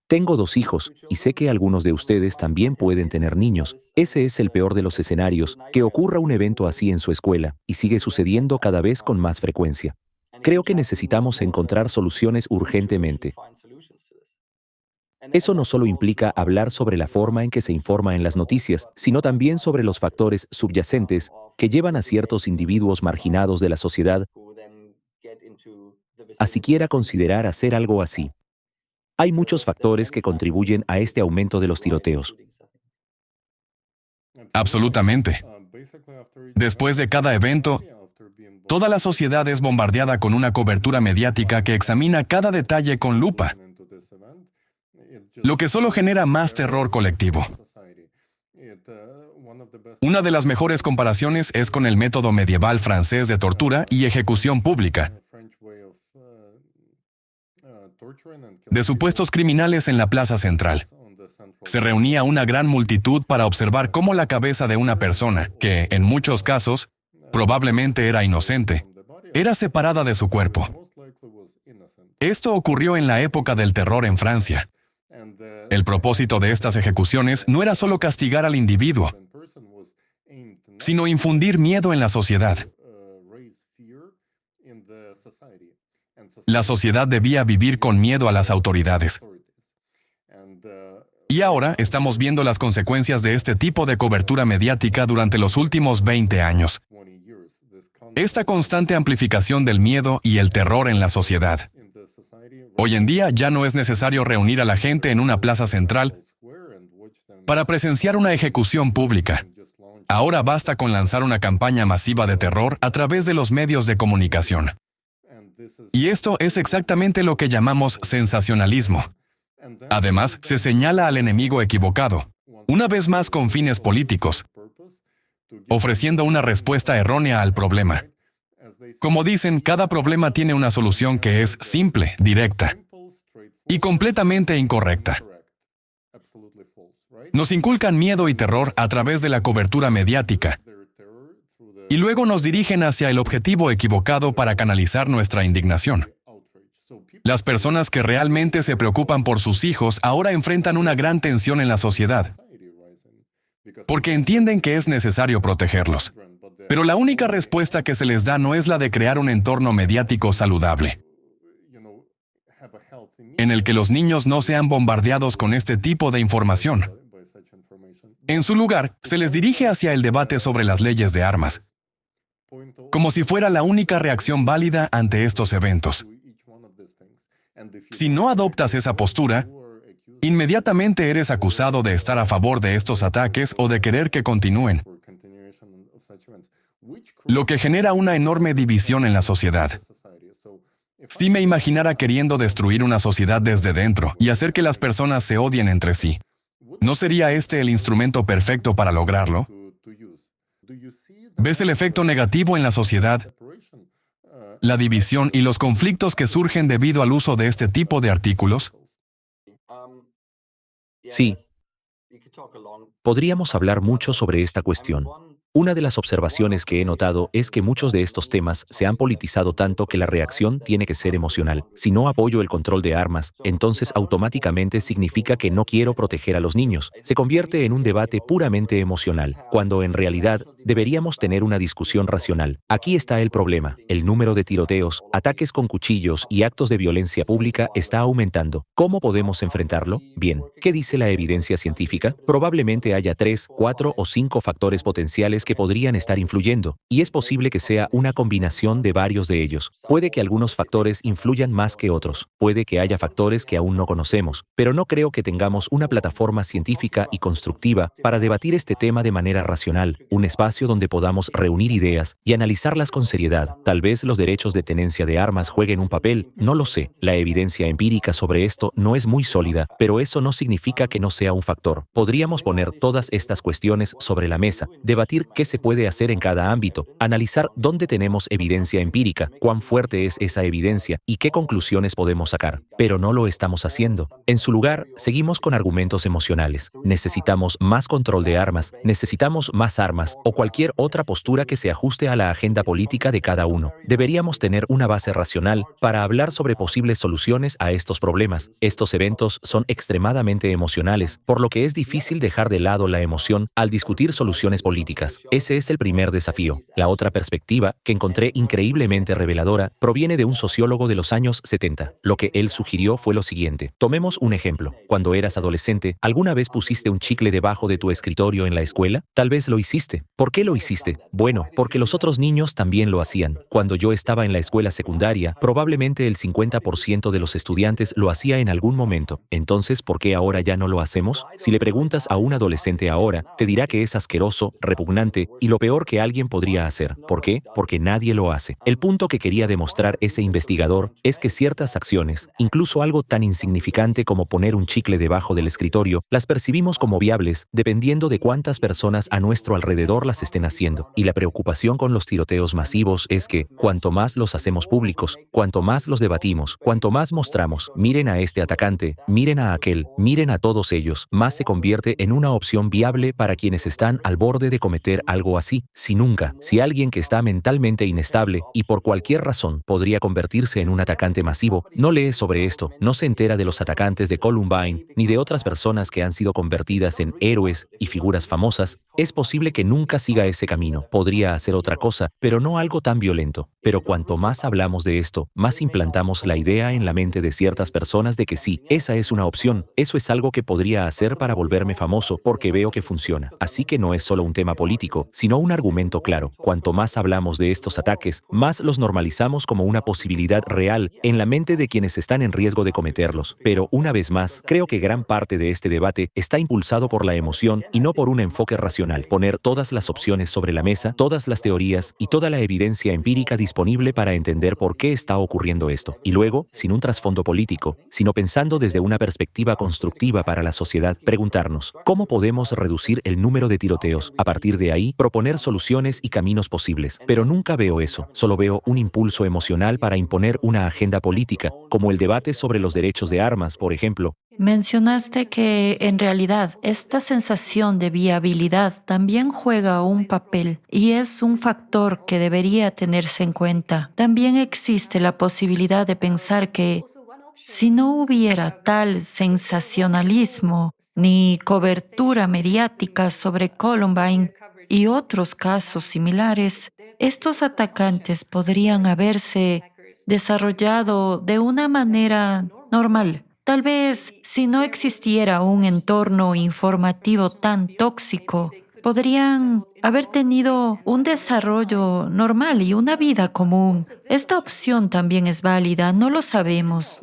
Tengo 2 hijos, y sé que algunos de ustedes también pueden tener niños. Ese es el peor de los escenarios, que ocurra un evento así en su escuela, y sigue sucediendo cada vez con más frecuencia. Creo que necesitamos encontrar soluciones urgentemente. Eso no solo implica hablar sobre la forma en que se informa en las noticias, sino también sobre los factores subyacentes que llevan a ciertos individuos marginados de la sociedad a siquiera considerar hacer algo así. Hay muchos factores que contribuyen a este aumento de los tiroteos. Absolutamente. Después de cada evento, toda la sociedad es bombardeada con una cobertura mediática que examina cada detalle con lupa, lo que solo genera más terror colectivo. Una de las mejores comparaciones es con el método medieval francés de tortura y ejecución pública de supuestos criminales en la plaza central. Se reunía una gran multitud para observar cómo la cabeza de una persona, que en muchos casos probablemente era inocente, era separada de su cuerpo. Esto ocurrió en la época del terror en Francia. El propósito de estas ejecuciones no era solo castigar al individuo, sino infundir miedo en la sociedad. La sociedad debía vivir con miedo a las autoridades. Y ahora estamos viendo las consecuencias de este tipo de cobertura mediática durante los últimos 20 años. Esta constante amplificación del miedo y el terror en la sociedad. Hoy en día ya no es necesario reunir a la gente en una plaza central para presenciar una ejecución pública. Ahora basta con lanzar una campaña masiva de terror a través de los medios de comunicación. Y esto es exactamente lo que llamamos sensacionalismo. Además, se señala al enemigo equivocado, una vez más con fines políticos, ofreciendo una respuesta errónea al problema. Como dicen, cada problema tiene una solución que es simple, directa y completamente incorrecta. Nos inculcan miedo y terror a través de la cobertura mediática y luego nos dirigen hacia el objetivo equivocado para canalizar nuestra indignación. Las personas que realmente se preocupan por sus hijos ahora enfrentan una gran tensión en la sociedad, porque entienden que es necesario protegerlos. Pero la única respuesta que se les da no es la de crear un entorno mediático saludable, en el que los niños no sean bombardeados con este tipo de información. En su lugar, se les dirige hacia el debate sobre las leyes de armas, como si fuera la única reacción válida ante estos eventos. Si no adoptas esa postura, inmediatamente eres acusado de estar a favor de estos ataques o de querer que continúen, lo que genera una enorme división en la sociedad. Si me imaginara queriendo destruir una sociedad desde dentro y hacer que las personas se odien entre sí, ¿no sería este el instrumento perfecto para lograrlo? ¿Ves el efecto negativo en la sociedad? La división y los conflictos que surgen debido al uso de este tipo de artículos. Sí, podríamos hablar mucho sobre esta cuestión. Una de las observaciones que he notado es que muchos de estos temas se han politizado tanto que la reacción tiene que ser emocional. Si no apoyo el control de armas, entonces automáticamente significa que no quiero proteger a los niños. Se convierte en un debate puramente emocional, cuando en realidad deberíamos tener una discusión racional. Aquí está el problema. El número de tiroteos, ataques con cuchillos y actos de violencia pública está aumentando. ¿Cómo podemos enfrentarlo? Bien, ¿qué dice la evidencia científica? Probablemente haya 3, 4 o 5 factores potenciales factores que podrían estar influyendo, y es posible que sea una combinación de varios de ellos. Puede que algunos factores influyan más que otros, puede que haya factores que aún no conocemos, pero no creo que tengamos una plataforma científica y constructiva para debatir este tema de manera racional, un espacio donde podamos reunir ideas y analizarlas con seriedad. Tal vez los derechos de tenencia de armas jueguen un papel, no lo sé. La evidencia empírica sobre esto no es muy sólida, pero eso no significa que no sea un factor. Podríamos poner todas estas cuestiones sobre la mesa, debatir qué se puede hacer en cada ámbito, analizar dónde tenemos evidencia empírica, cuán fuerte es esa evidencia y qué conclusiones podemos sacar. Pero no lo estamos haciendo. En su lugar, seguimos con argumentos emocionales. Necesitamos más control de armas, necesitamos más armas o cualquier otra postura que se ajuste a la agenda política de cada uno. Deberíamos tener una base racional para hablar sobre posibles soluciones a estos problemas. Estos eventos son extremadamente emocionales, por lo que es difícil dejar de lado la emoción al discutir soluciones políticas. Ese es el primer desafío. La otra perspectiva, que encontré increíblemente reveladora, proviene de un sociólogo de los años 70. Lo que él sugirió fue lo siguiente. Tomemos un ejemplo. Cuando eras adolescente, ¿alguna vez pusiste un chicle debajo de tu escritorio en la escuela? Tal vez lo hiciste. ¿Por qué lo hiciste? Bueno, porque los otros niños también lo hacían. Cuando yo estaba en la escuela secundaria, probablemente el 50% de los estudiantes lo hacía en algún momento. Entonces, ¿por qué ahora ya no lo hacemos? Si le preguntas a un adolescente ahora, te dirá que es asqueroso, repugnante y lo peor que alguien podría hacer. ¿Por qué? Porque nadie lo hace. El punto que quería demostrar ese investigador es que ciertas acciones, incluso algo tan insignificante como poner un chicle debajo del escritorio, las percibimos como viables dependiendo de cuántas personas a nuestro alrededor las estén haciendo. Y la preocupación con los tiroteos masivos es que, cuanto más los hacemos públicos, cuanto más los debatimos, cuanto más mostramos, miren a este atacante, miren a aquel, miren a todos ellos, más se convierte en una opción viable para quienes están al borde de cometer algo así. Si alguien que está mentalmente inestable y por cualquier razón podría convertirse en un atacante masivo, no lee sobre esto, no se entera de los atacantes de Columbine, ni de otras personas que han sido convertidas en héroes y figuras famosas, es posible que nunca siga ese camino. Podría hacer otra cosa, pero no algo tan violento. Pero cuanto más hablamos de esto, más implantamos la idea en la mente de ciertas personas de que sí, esa es una opción, eso es algo que podría hacer para volverme famoso porque veo que funciona. Así que no es solo un tema político, sino un argumento claro. Cuanto más hablamos de estos ataques, más los normalizamos como una posibilidad real en la mente de quienes están en riesgo de cometerlos. Pero una vez más, creo que gran parte de este debate está impulsado por la emoción y no por un enfoque racional. Poner todas las opciones sobre la mesa, todas las teorías y toda la evidencia empírica disponible para entender por qué está ocurriendo esto. Y luego, sin un trasfondo político, sino pensando desde una perspectiva constructiva para la sociedad, preguntarnos, ¿cómo podemos reducir el número de tiroteos? A partir de ahí, proponer soluciones y caminos posibles. Pero nunca veo eso, solo veo un impulso emocional para imponer una agenda política, como el debate sobre los derechos de armas, por ejemplo. Mencionaste que en realidad esta sensación de viabilidad también juega un papel y es un factor que debería tenerse en cuenta. También existe la posibilidad de pensar que si no hubiera tal sensacionalismo ni cobertura mediática sobre Columbine y otros casos similares, estos atacantes podrían haberse desarrollado de una manera normal. Tal vez si no existiera un entorno informativo tan tóxico, podrían haber tenido un desarrollo normal y una vida común. Esta opción también es válida, no lo sabemos,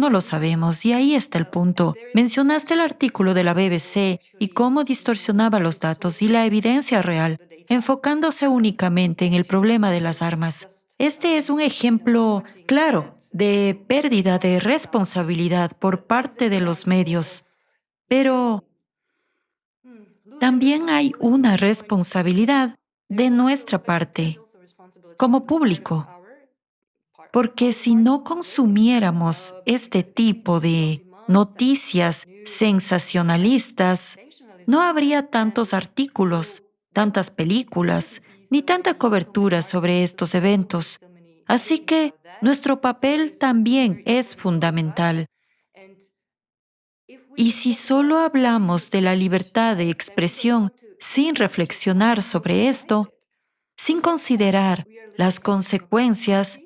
y ahí está el punto. Mencionaste el artículo de la BBC y cómo distorsionaba los datos y la evidencia real, enfocándose únicamente en el problema de las armas. Este es un ejemplo claro de pérdida de responsabilidad por parte de los medios, pero también hay una responsabilidad de nuestra parte como público, porque si no consumiéramos este tipo de noticias sensacionalistas, no habría tantos artículos, tantas películas, ni tanta cobertura sobre estos eventos. Así que nuestro papel también es fundamental. Y si solo hablamos de la libertad de expresión sin reflexionar sobre esto, sin considerar las consecuencias,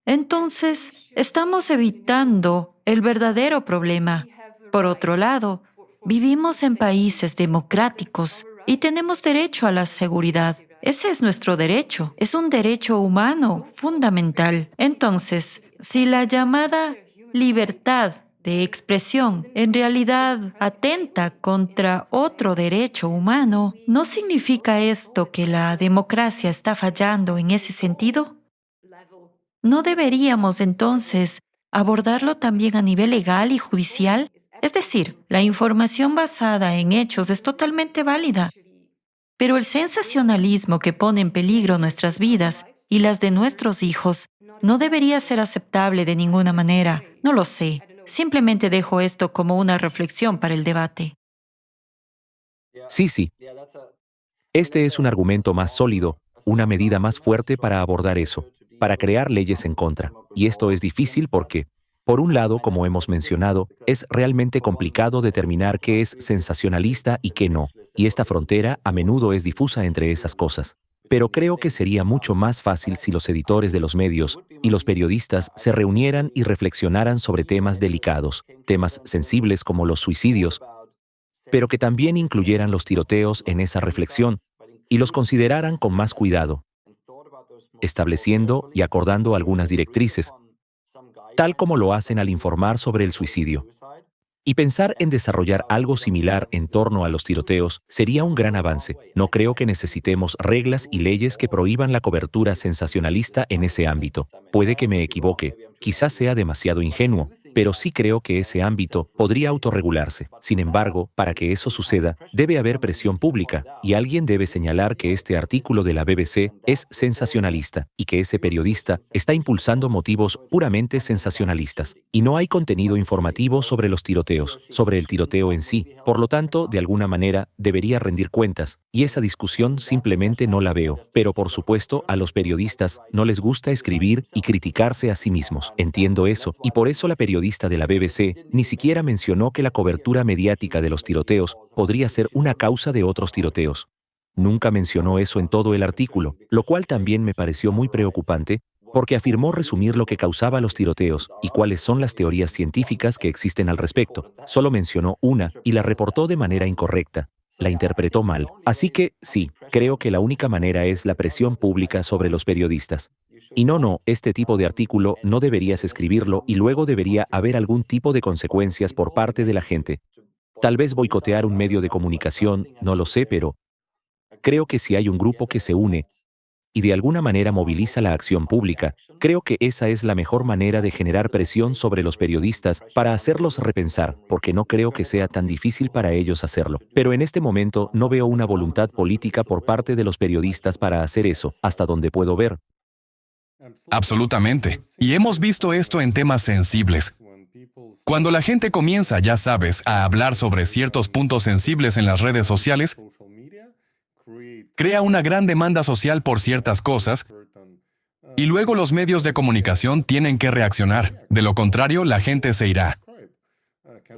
entonces estamos evitando el verdadero problema. Por otro lado, vivimos en países democráticos y tenemos derecho a la seguridad. Ese es nuestro derecho. Es un derecho humano fundamental. Entonces, si la llamada libertad de expresión en realidad atenta contra otro derecho humano, ¿no significa esto que la democracia está fallando en ese sentido? ¿No deberíamos entonces abordarlo también a nivel legal y judicial? Es decir, la información basada en hechos es totalmente válida, pero el sensacionalismo que pone en peligro nuestras vidas y las de nuestros hijos no debería ser aceptable de ninguna manera. No lo sé. Simplemente dejo esto como una reflexión para el debate. Sí, sí, este es un argumento más sólido, una medida más fuerte para abordar eso, para crear leyes en contra. Y esto es difícil porque, por un lado, como hemos mencionado, es realmente complicado determinar qué es sensacionalista y qué no, y esta frontera a menudo es difusa entre esas cosas. Pero creo que sería mucho más fácil si los editores de los medios y los periodistas se reunieran y reflexionaran sobre temas delicados, temas sensibles como los suicidios, pero que también incluyeran los tiroteos en esa reflexión y los consideraran con más cuidado, estableciendo y acordando algunas directrices, tal como lo hacen al informar sobre el suicidio. Y pensar en desarrollar algo similar en torno a los tiroteos sería un gran avance. No creo que necesitemos reglas y leyes que prohíban la cobertura sensacionalista en ese ámbito. Puede que me equivoque, quizás sea demasiado ingenuo, pero sí creo que ese ámbito podría autorregularse. Sin embargo, para que eso suceda, debe haber presión pública, y alguien debe señalar que este artículo de la BBC es sensacionalista y que ese periodista está impulsando motivos puramente sensacionalistas. Y no hay contenido informativo sobre los tiroteos, sobre el tiroteo en sí. Por lo tanto, de alguna manera, debería rendir cuentas, y esa discusión simplemente no la veo. Pero por supuesto, a los periodistas no les gusta escribir y criticarse a sí mismos. Entiendo eso, y por eso la periodista de la BBC ni siquiera mencionó que la cobertura mediática de los tiroteos podría ser una causa de otros tiroteos. Nunca mencionó eso en todo el artículo, lo cual también me pareció muy preocupante, porque afirmó resumir lo que causaba los tiroteos y cuáles son las teorías científicas que existen al respecto. Solo mencionó una y la reportó de manera incorrecta. La interpretó mal. Así que, sí, creo que la única manera es la presión pública sobre los periodistas. Y no, este tipo de artículo no deberías escribirlo y luego debería haber algún tipo de consecuencias por parte de la gente. Tal vez boicotear un medio de comunicación, no lo sé, pero creo que si hay un grupo que se une y de alguna manera moviliza la acción pública, creo que esa es la mejor manera de generar presión sobre los periodistas para hacerlos repensar, porque no creo que sea tan difícil para ellos hacerlo. Pero en este momento no veo una voluntad política por parte de los periodistas para hacer eso, hasta donde puedo ver. Absolutamente. Y hemos visto esto en temas sensibles. Cuando la gente comienza, ya sabes, a hablar sobre ciertos puntos sensibles en las redes sociales, crea una gran demanda social por ciertas cosas y luego los medios de comunicación tienen que reaccionar. De lo contrario, la gente se irá.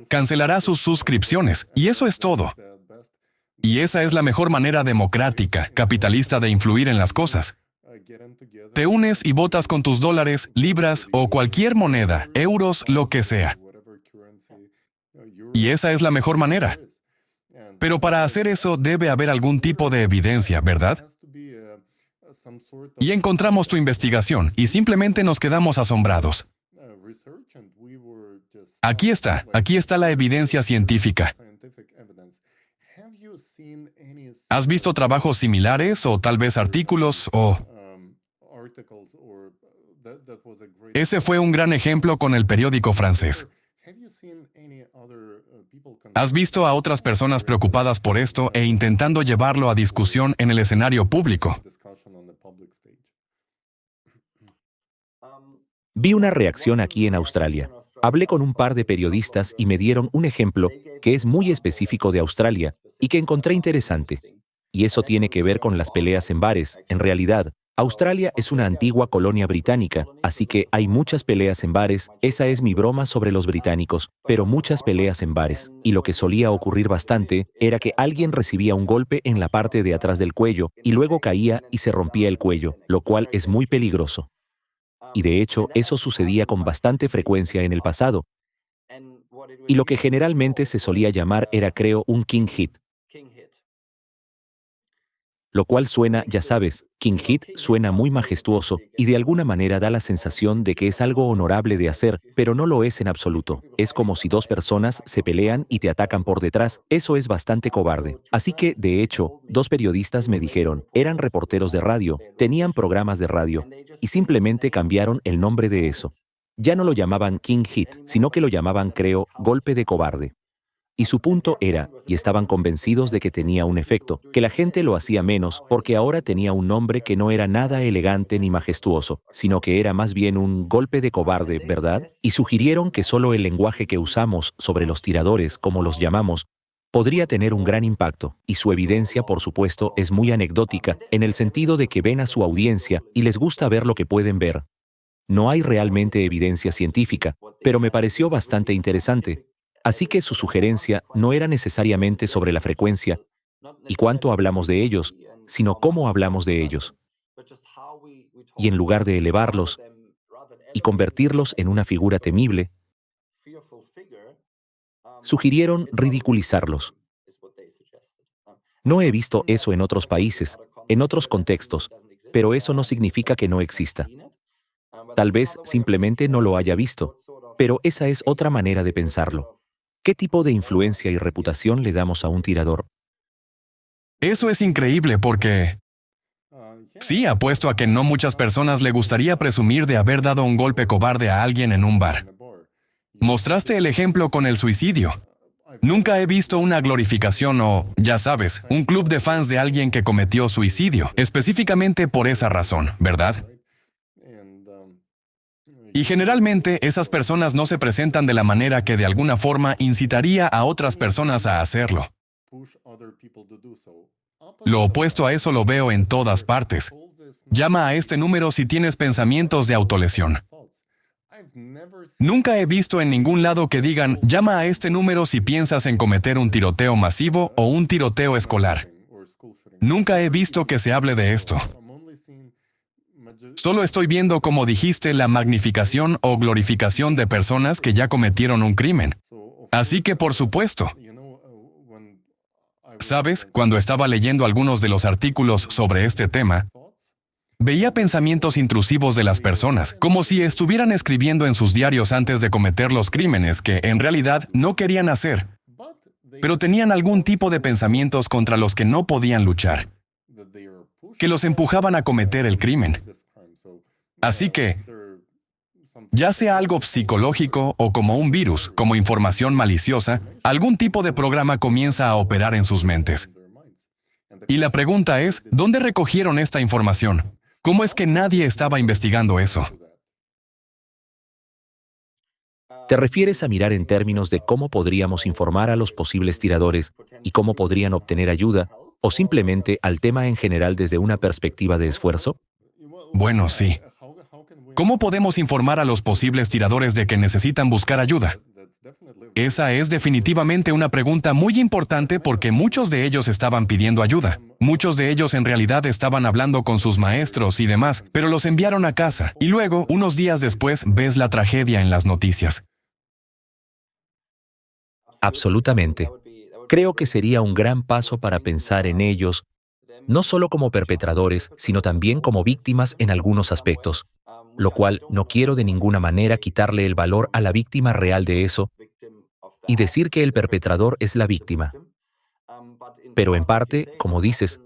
Cancelará sus suscripciones. Y eso es todo. Y esa es la mejor manera democrática, capitalista de influir en las cosas. Te unes y votas con tus dólares, libras o cualquier moneda, euros, lo que sea. Y esa es la mejor manera. Pero para hacer eso debe haber algún tipo de evidencia, ¿verdad? Y encontramos tu investigación y simplemente nos quedamos asombrados. Aquí está la evidencia científica. ¿Has visto trabajos similares o tal vez artículos o...? Ese fue un gran ejemplo con el periódico francés. ¿Has visto a otras personas preocupadas por esto e intentando llevarlo a discusión en el escenario público? Vi una reacción aquí en Australia. Hablé con un par de periodistas y me dieron un ejemplo que es muy específico de Australia y que encontré interesante. Y eso tiene que ver con las peleas en bares. En realidad, Australia es una antigua colonia británica, así que hay muchas peleas en bares. Esa es mi broma sobre los británicos, pero muchas peleas en bares. Y lo que solía ocurrir bastante era que alguien recibía un golpe en la parte de atrás del cuello y luego caía y se rompía el cuello, lo cual es muy peligroso. Y de hecho, eso sucedía con bastante frecuencia en el pasado. Y lo que generalmente se solía llamar era, creo, un king hit. Lo cual suena, ya sabes, King Hit suena muy majestuoso y de alguna manera da la sensación de que es algo honorable de hacer, pero no lo es en absoluto. Es como si dos personas se pelean y te atacan por detrás. Eso es bastante cobarde. Así que, de hecho, dos periodistas me dijeron, eran reporteros de radio, tenían programas de radio, y simplemente cambiaron el nombre de eso. Ya no lo llamaban King Hit, sino que lo llamaban, creo, golpe de cobarde. Y su punto era, y estaban convencidos de que tenía un efecto, que la gente lo hacía menos porque ahora tenía un nombre que no era nada elegante ni majestuoso, sino que era más bien un golpe de cobarde, ¿verdad? Y sugirieron que solo el lenguaje que usamos sobre los tiradores, como los llamamos, podría tener un gran impacto, y su evidencia, por supuesto, es muy anecdótica, en el sentido de que ven a su audiencia y les gusta ver lo que pueden ver. No hay realmente evidencia científica, pero me pareció bastante interesante. Así que su sugerencia no era necesariamente sobre la frecuencia y cuánto hablamos de ellos, sino cómo hablamos de ellos. Y en lugar de elevarlos y convertirlos en una figura temible, sugirieron ridiculizarlos. No he visto eso en otros países, en otros contextos, pero eso no significa que no exista. Tal vez simplemente no lo haya visto, pero esa es otra manera de pensarlo. ¿Qué tipo de influencia y reputación le damos a un tirador? Eso es increíble porque sí, apuesto a que no muchas personas le gustaría presumir de haber dado un golpe cobarde a alguien en un bar. Mostraste el ejemplo con el suicidio. Nunca he visto una glorificación o, ya sabes, un club de fans de alguien que cometió suicidio, específicamente por esa razón, ¿verdad? Y generalmente esas personas no se presentan de la manera que de alguna forma incitaría a otras personas a hacerlo. Lo opuesto a eso lo veo en todas partes. Llama a este número si tienes pensamientos de autolesión. Nunca he visto en ningún lado que digan, llama a este número si piensas en cometer un tiroteo masivo o un tiroteo escolar. Nunca he visto que se hable de esto. Solo estoy viendo, como dijiste, la magnificación o glorificación de personas que ya cometieron un crimen. Así que, por supuesto. ¿Sabes? Cuando estaba leyendo algunos de los artículos sobre este tema, veía pensamientos intrusivos de las personas, como si estuvieran escribiendo en sus diarios antes de cometer los crímenes que, en realidad, no querían hacer, pero tenían algún tipo de pensamientos contra los que no podían luchar, que los empujaban a cometer el crimen. Así que, ya sea algo psicológico o como un virus, como información maliciosa, algún tipo de programa comienza a operar en sus mentes. Y la pregunta es, ¿dónde recogieron esta información? ¿Cómo es que nadie estaba investigando eso? ¿Te refieres a mirar en términos de cómo podríamos informar a los posibles tiradores y cómo podrían obtener ayuda, o simplemente al tema en general desde una perspectiva de esfuerzo? Bueno, sí. ¿Cómo podemos informar a los posibles tiradores de que necesitan buscar ayuda? Esa es definitivamente una pregunta muy importante porque muchos de ellos estaban pidiendo ayuda. Muchos de ellos en realidad estaban hablando con sus maestros y demás, pero los enviaron a casa. Y luego, unos días después, ves la tragedia en las noticias. Absolutamente. Creo que sería un gran paso para pensar en ellos, no solo como perpetradores, sino también como víctimas en algunos aspectos, lo cual no quiero de ninguna manera quitarle el valor a la víctima real de eso y decir que el perpetrador es la víctima. Pero en parte, como dices,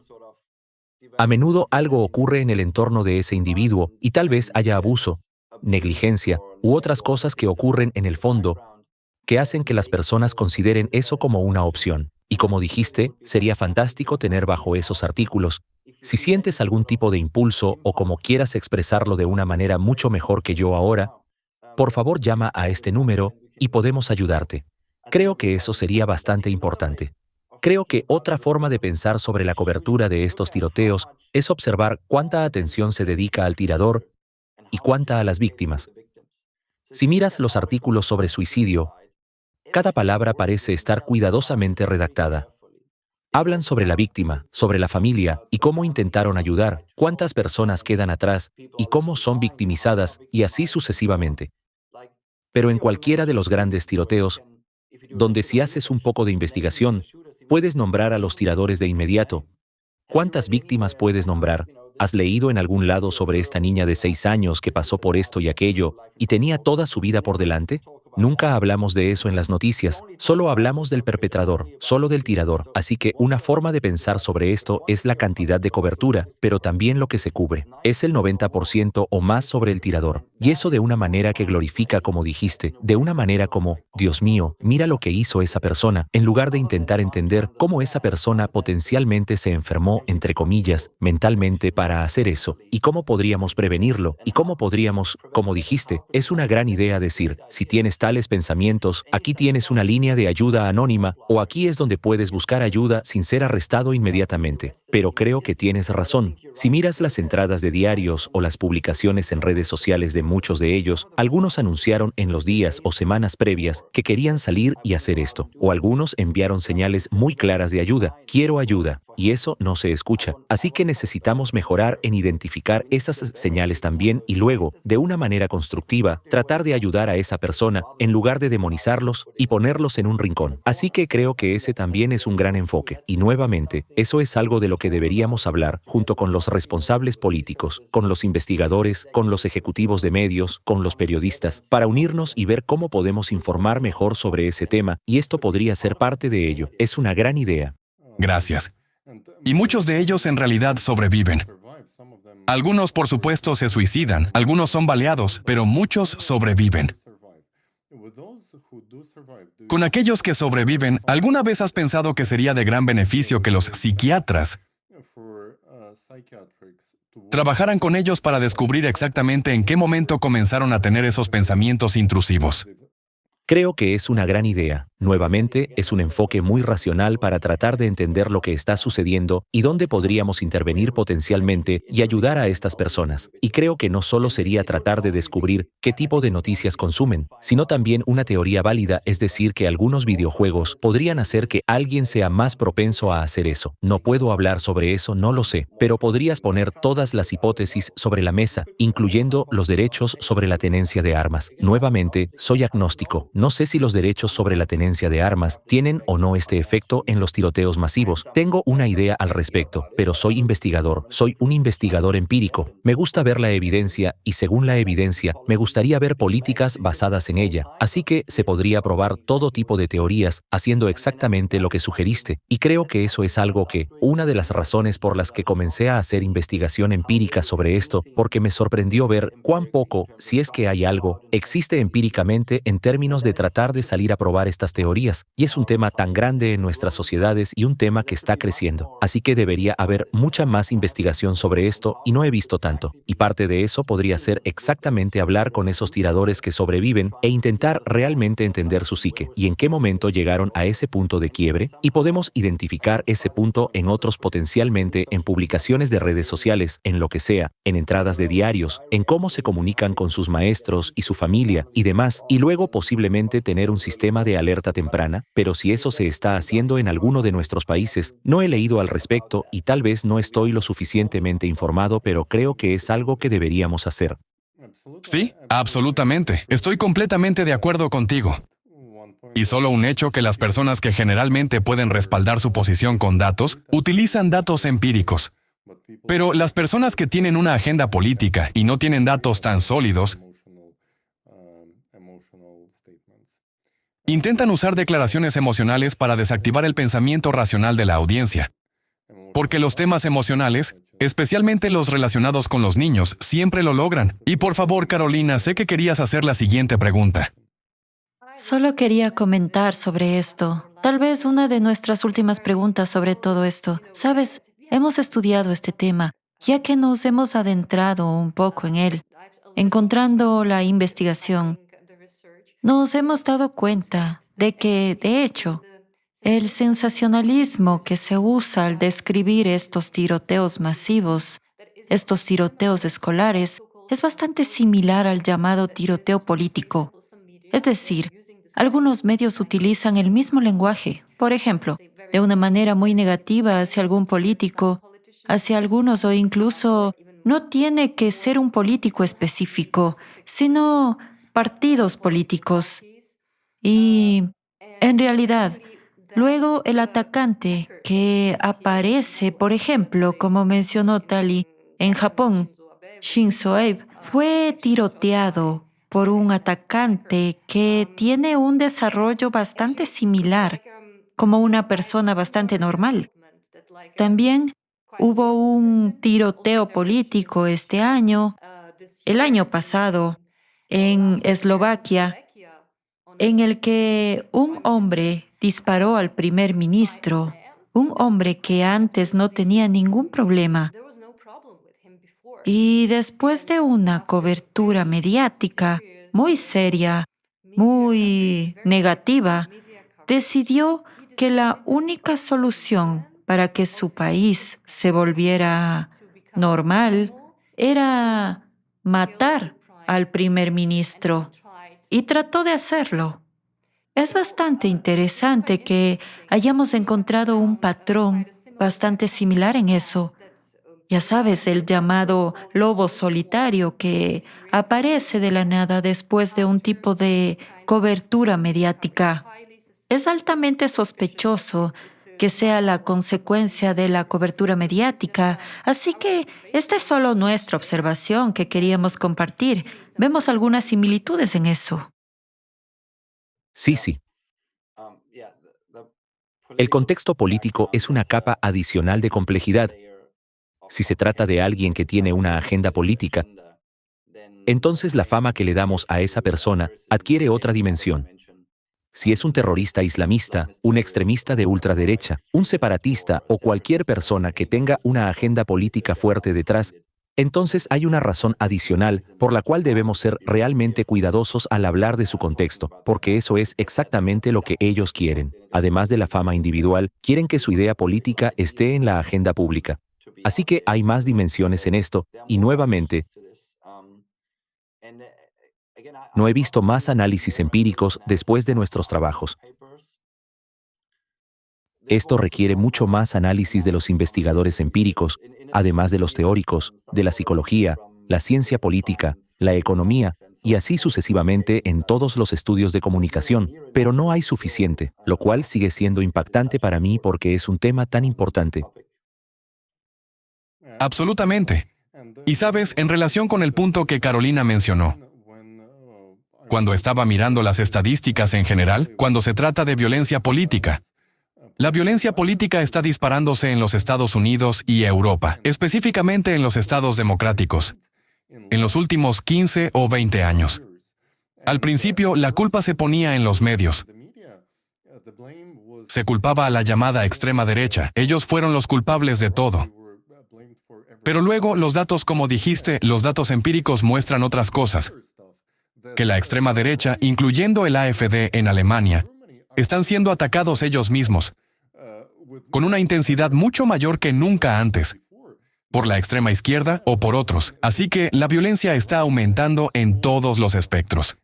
a menudo algo ocurre en el entorno de ese individuo y tal vez haya abuso, negligencia u otras cosas que ocurren en el fondo que hacen que las personas consideren eso como una opción. Y como dijiste, sería fantástico tener bajo esos artículos. Si sientes algún tipo de impulso o como quieras expresarlo de una manera mucho mejor que yo ahora, por favor llama a este número y podemos ayudarte. Creo que eso sería bastante importante. Creo que otra forma de pensar sobre la cobertura de estos tiroteos es observar cuánta atención se dedica al tirador y cuánta a las víctimas. Si miras los artículos sobre suicidio, cada palabra parece estar cuidadosamente redactada. Hablan sobre la víctima, sobre la familia y cómo intentaron ayudar, cuántas personas quedan atrás y cómo son victimizadas y así sucesivamente. Pero en cualquiera de los grandes tiroteos, donde si haces un poco de investigación, puedes nombrar a los tiradores de inmediato, ¿Cuántas víctimas puedes nombrar? ¿Has leído en algún lado sobre esta niña de 6 años que pasó por esto y aquello y tenía toda su vida por delante? Nunca hablamos de eso en las noticias, solo hablamos del perpetrador, solo del tirador. Así que una forma de pensar sobre esto es la cantidad de cobertura, pero también lo que se cubre. Es el 90% o más sobre el tirador. Y eso de una manera que glorifica, como dijiste, de una manera como, Dios mío, mira lo que hizo esa persona, en lugar de intentar entender cómo esa persona potencialmente se enfermó, entre comillas, mentalmente para hacer eso, y cómo podríamos prevenirlo, y cómo podríamos, como dijiste, es una gran idea decir, si tienes tales pensamientos, aquí tienes una línea de ayuda anónima, o aquí es donde puedes buscar ayuda sin ser arrestado inmediatamente. Pero creo que tienes razón. Si miras las entradas de diarios o las publicaciones en redes sociales de muchos de ellos, algunos anunciaron en los días o semanas previas que querían salir y hacer esto, o algunos enviaron señales muy claras de ayuda, quiero ayuda, y eso no se escucha. Así que necesitamos mejorar en identificar esas señales también y luego, de una manera constructiva, tratar de ayudar a esa persona en lugar de demonizarlos y ponerlos en un rincón. Así que creo que ese también es un gran enfoque. Y nuevamente, eso es algo de lo que deberíamos hablar junto con los responsables políticos, con los investigadores, con los ejecutivos de medios, con los periodistas, para unirnos y ver cómo podemos informar mejor sobre ese tema, y esto podría ser parte de ello. Es una gran idea. Gracias. Y muchos de ellos en realidad sobreviven. Algunos, por supuesto, se suicidan, algunos son baleados, pero muchos sobreviven. Con aquellos que sobreviven, ¿alguna vez has pensado que sería de gran beneficio que los psiquiatras trabajaran con ellos para descubrir exactamente en qué momento comenzaron a tener esos pensamientos intrusivos? Creo que es una gran idea. Nuevamente, es un enfoque muy racional para tratar de entender lo que está sucediendo y dónde podríamos intervenir potencialmente y ayudar a estas personas. Y creo que no solo sería tratar de descubrir qué tipo de noticias consumen, sino también una teoría válida, es decir, que algunos videojuegos podrían hacer que alguien sea más propenso a hacer eso. No puedo hablar sobre eso, no lo sé, pero podrías poner todas las hipótesis sobre la mesa, incluyendo los derechos sobre la tenencia de armas. Nuevamente, soy agnóstico. No sé si los derechos sobre la tenencia de armas tienen o no este efecto en los tiroteos masivos. Tengo una idea al respecto, pero soy investigador. Soy un investigador empírico. Me gusta ver la evidencia y, según la evidencia, me gustaría ver políticas basadas en ella. Así que se podría probar todo tipo de teorías haciendo exactamente lo que sugeriste. Y creo que eso es algo que, una de las razones por las que comencé a hacer investigación empírica sobre esto, porque me sorprendió ver cuán poco, si es que hay algo, existe empíricamente en términos de tratar de salir a probar estas teorías, y es un tema tan grande en nuestras sociedades y un tema que está creciendo. Así que debería haber mucha más investigación sobre esto y no he visto tanto. Y parte de eso podría ser exactamente hablar con esos tiradores que sobreviven e intentar realmente entender su psique y en qué momento llegaron a ese punto de quiebre, y podemos identificar ese punto en otros potencialmente en publicaciones de redes sociales, en lo que sea, en entradas de diarios, en cómo se comunican con sus maestros y su familia y demás, y luego posiblemente tener un sistema de alerta temprana, pero si eso se está haciendo en alguno de nuestros países, no he leído al respecto y tal vez no estoy lo suficientemente informado, pero creo que es algo que deberíamos hacer. Sí, absolutamente. Estoy completamente de acuerdo contigo. Y solo un hecho que las personas que generalmente pueden respaldar su posición con datos, utilizan datos empíricos. Pero las personas que tienen una agenda política y no tienen datos tan sólidos, intentan usar declaraciones emocionales para desactivar el pensamiento racional de la audiencia. Porque los temas emocionales, especialmente los relacionados con los niños, siempre lo logran. Y por favor, Carolina, sé que querías hacer la siguiente pregunta. Solo quería comentar sobre esto. Tal vez una de nuestras últimas preguntas sobre todo esto. Sabes, hemos estudiado este tema, ya que nos hemos adentrado un poco en él, encontrando la investigación. Nos hemos dado cuenta de que, de hecho, el sensacionalismo que se usa al describir estos tiroteos masivos, estos tiroteos escolares, es bastante similar al llamado tiroteo político. Es decir, algunos medios utilizan el mismo lenguaje, por ejemplo, de una manera muy negativa hacia algún político, hacia algunos o incluso no tiene que ser un político específico, sino partidos políticos. Y, en realidad, Luego, el atacante que aparece, por ejemplo, como mencionó Tali, en Japón, Shinzo Abe, fue tiroteado por un atacante que tiene un desarrollo bastante similar, como una persona bastante normal. También hubo un tiroteo político este año, el año pasado, en Eslovaquia, en el que un hombre disparó al primer ministro, un hombre que antes no tenía ningún problema. Y después de una cobertura mediática muy seria, muy negativa, decidió que la única solución para que su país se volviera normal era matar al primer ministro y trató de hacerlo. Es bastante interesante que hayamos encontrado un patrón bastante similar en eso. Ya sabes, el llamado lobo solitario que aparece de la nada después de un tipo de cobertura mediática. Es altamente sospechoso que sea la consecuencia de la cobertura mediática, así que esta es solo nuestra observación que queríamos compartir. Vemos algunas similitudes en eso. Sí, sí. El contexto político es una capa adicional de complejidad. Si se trata de alguien que tiene una agenda política, entonces la fama que le damos a esa persona adquiere otra dimensión. Si es un terrorista islamista, un extremista de ultraderecha, un separatista o cualquier persona que tenga una agenda política fuerte detrás, entonces hay una razón adicional por la cual debemos ser realmente cuidadosos al hablar de su contexto, porque eso es exactamente lo que ellos quieren. Además de la fama individual, quieren que su idea política esté en la agenda pública. Así que hay más dimensiones en esto, y nuevamente, no he visto más análisis empíricos después de nuestros trabajos. Esto requiere mucho más análisis de los investigadores empíricos, además de los teóricos, de la psicología, la ciencia política, la economía, y así sucesivamente en todos los estudios de comunicación, pero no hay suficiente, lo cual sigue siendo impactante para mí porque es un tema tan importante. Absolutamente. Y sabes, en relación con el punto que Carolina mencionó, cuando estaba mirando las estadísticas en general, cuando se trata de violencia política, la violencia política está disparándose en los Estados Unidos y Europa, específicamente en los estados democráticos, en los últimos 15 o 20 años. Al principio, la culpa se ponía en los medios. Se culpaba a la llamada extrema derecha. Ellos fueron los culpables de todo. Pero luego, los datos, como dijiste, los datos empíricos muestran otras cosas. Que la extrema derecha, incluyendo el AfD en Alemania, están siendo atacados ellos mismos, con una intensidad mucho mayor que nunca antes, por la extrema izquierda o por otros. Así que la violencia está aumentando en todos los espectros.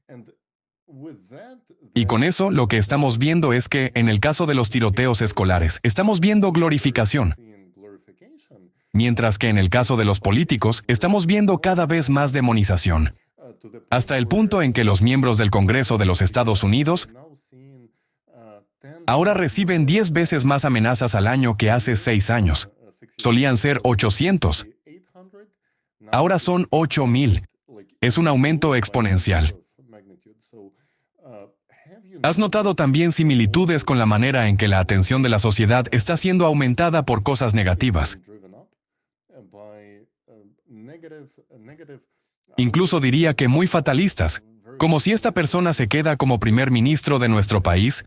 Y con eso, lo que estamos viendo es que, en el caso de los tiroteos escolares, estamos viendo glorificación. Mientras que en el caso de los políticos, estamos viendo cada vez más demonización. Hasta el punto en que los miembros del Congreso de los Estados Unidos ahora reciben 10 veces más amenazas al año que hace 6 años. Solían ser 800. Ahora son 8,000. Es un aumento exponencial. ¿Has notado también similitudes con la manera en que la atención de la sociedad está siendo aumentada por cosas negativas? Incluso diría que muy fatalistas, como si esta persona se queda como primer ministro de nuestro país,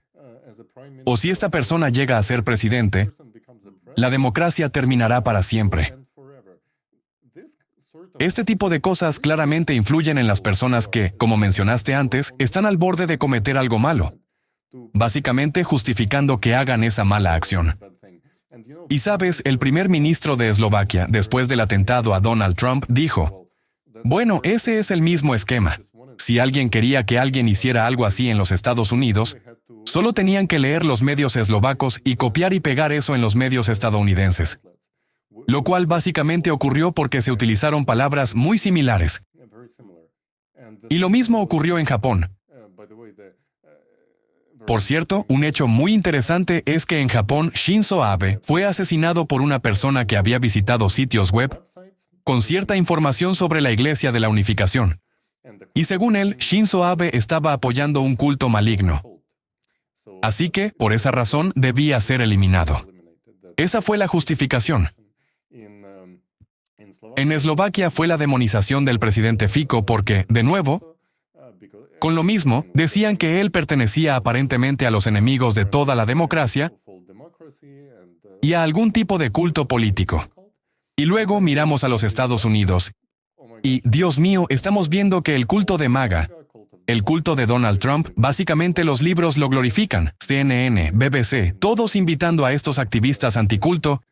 o si esta persona llega a ser presidente, la democracia terminará para siempre. Este tipo de cosas claramente influyen en las personas que, como mencionaste antes, están al borde de cometer algo malo, básicamente justificando que hagan esa mala acción. Y sabes, el primer ministro de Eslovaquia, después del atentado a Donald Trump, dijo, bueno, ese es el mismo esquema. Si alguien quería que alguien hiciera algo así en los Estados Unidos, solo tenían que leer los medios eslovacos y copiar y pegar eso en los medios estadounidenses. Lo cual básicamente ocurrió porque se utilizaron palabras muy similares. Y lo mismo ocurrió en Japón. Por cierto, un hecho muy interesante es que en Japón, Shinzo Abe fue asesinado por una persona que había visitado sitios web con cierta información sobre la Iglesia de la Unificación. Y según él, Shinzo Abe estaba apoyando un culto maligno. Así que, por esa razón, debía ser eliminado. Esa fue la justificación. En Eslovaquia fue la demonización del presidente Fico porque, de nuevo, con lo mismo, decían que él pertenecía aparentemente a los enemigos de toda la democracia y a algún tipo de culto político. Y luego miramos a los Estados Unidos y, Dios mío, estamos viendo que el culto de MAGA, el culto de Donald Trump, básicamente los libros lo glorifican, CNN, BBC, todos invitando a estos activistas anticulto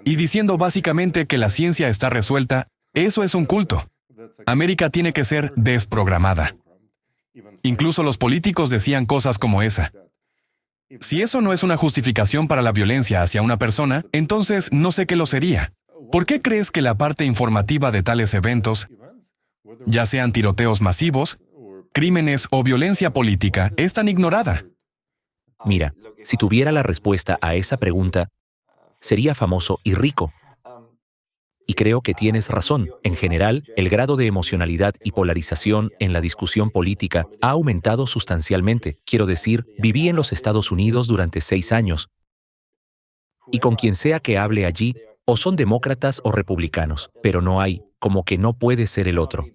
y diciendo básicamente que la ciencia está resuelta. Eso es un culto. América tiene que ser desprogramada. Incluso los políticos decían cosas como esa. Si eso no es una justificación para la violencia hacia una persona, entonces no sé qué lo sería. ¿Por qué crees que la parte informativa de tales eventos, ya sean tiroteos masivos, crímenes o violencia política, es tan ignorada? Mira, si tuviera la respuesta a esa pregunta, sería famoso y rico. Y creo que tienes razón. En general, el grado de emocionalidad y polarización en la discusión política ha aumentado sustancialmente. Quiero decir, viví en los Estados Unidos durante 6 años. Y con quien sea que hable allí, o son demócratas o republicanos, pero no hay, como que no puede ser el otro.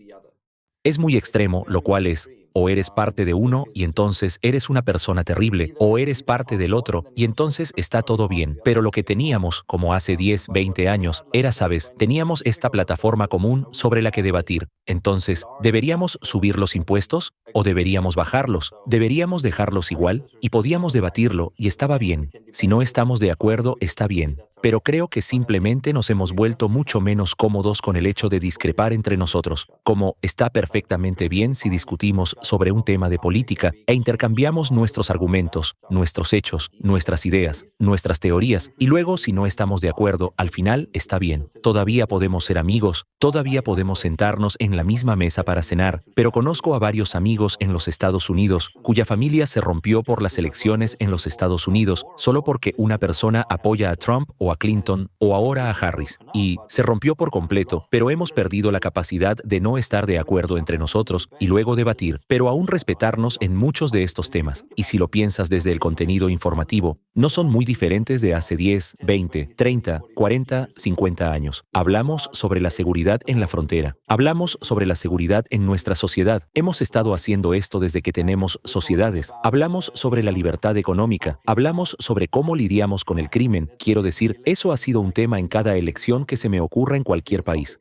Es muy extremo, lo cual es, o eres parte de uno y entonces eres una persona terrible, o eres parte del otro y entonces está todo bien. Pero lo que teníamos, como hace 10, 20 años, era, sabes, teníamos esta plataforma común sobre la que debatir. Entonces, ¿deberíamos subir los impuestos o deberíamos bajarlos? ¿Deberíamos dejarlos igual? Y podíamos debatirlo y estaba bien. Si no estamos de acuerdo, está bien. Pero creo que simplemente nos hemos vuelto mucho menos cómodos con el hecho de discrepar entre nosotros. Como está perfectamente bien si discutimos sobre un tema de política e intercambiamos nuestros argumentos, nuestros hechos, nuestras ideas, nuestras teorías, y luego si no estamos de acuerdo, al final está bien. Todavía podemos ser amigos, todavía podemos sentarnos en la misma mesa para cenar, pero conozco a varios amigos en los Estados Unidos cuya familia se rompió por las elecciones en los Estados Unidos solo porque una persona apoya a Trump o a Clinton o ahora a Harris, y se rompió por completo, pero hemos perdido la capacidad de no estar de acuerdo entre nosotros y luego debatir, pero aún respetarnos en muchos de estos temas. Y si lo piensas desde el contenido informativo, no son muy diferentes de hace 10, 20, 30, 40, 50 años. Hablamos sobre la seguridad en la frontera. Hablamos sobre la seguridad en nuestra sociedad. Hemos estado haciendo esto desde que tenemos sociedades. Hablamos sobre la libertad económica. Hablamos sobre cómo lidiamos con el crimen. Quiero decir, eso ha sido un tema en cada elección que se me ocurra en cualquier país.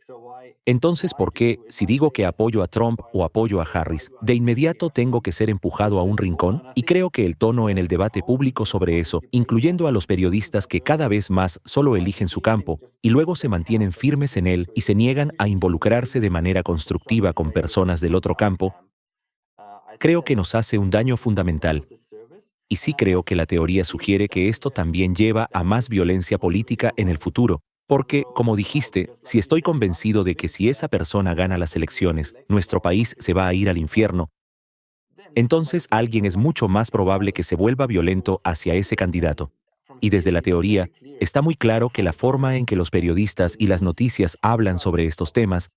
Entonces, ¿por qué, si digo que apoyo a Trump o apoyo a Harris, de inmediato tengo que ser empujado a un rincón? Y creo que el tono en el debate público sobre eso, incluyendo a los periodistas que cada vez más solo eligen su campo y luego se mantienen firmes en él y se niegan a involucrarse de manera constructiva con personas del otro campo, creo que nos hace un daño fundamental. Y sí creo que la teoría sugiere que esto también lleva a más violencia política en el futuro. Porque, como dijiste, si estoy convencido de que si esa persona gana las elecciones, nuestro país se va a ir al infierno, entonces alguien es mucho más probable que se vuelva violento hacia ese candidato. Y desde la teoría, está muy claro que la forma en que los periodistas y las noticias hablan sobre estos temas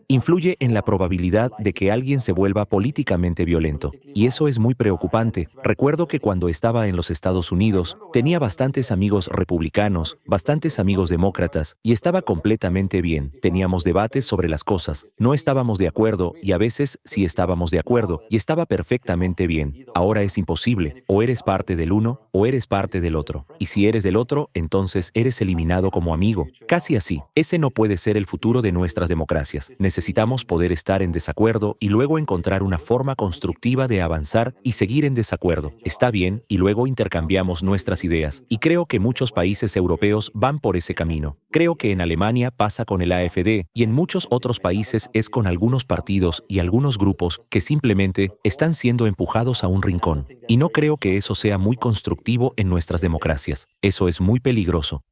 influye en la probabilidad de que alguien se vuelva políticamente violento. Y eso es muy preocupante. Recuerdo que cuando estaba en los Estados Unidos, tenía bastantes amigos republicanos, bastantes amigos demócratas, y estaba completamente bien. Teníamos debates sobre las cosas. No estábamos de acuerdo, y a veces sí estábamos de acuerdo, y estaba perfectamente bien. Ahora es imposible. O eres parte del uno, o eres parte del otro. Y si eres del otro, entonces eres eliminado como amigo. Casi así. Ese no puede ser el futuro de nuestras democracias. Necesitamos poder estar en desacuerdo y luego encontrar una forma constructiva de avanzar y seguir en desacuerdo. Está bien, y luego intercambiamos nuestras ideas. Y creo que muchos países europeos van por ese camino. Creo que en Alemania pasa con el AfD y en muchos otros países es con algunos partidos y algunos grupos que simplemente están siendo empujados a un rincón. Y no creo que eso sea muy constructivo en nuestras democracias. Eso es muy peligroso.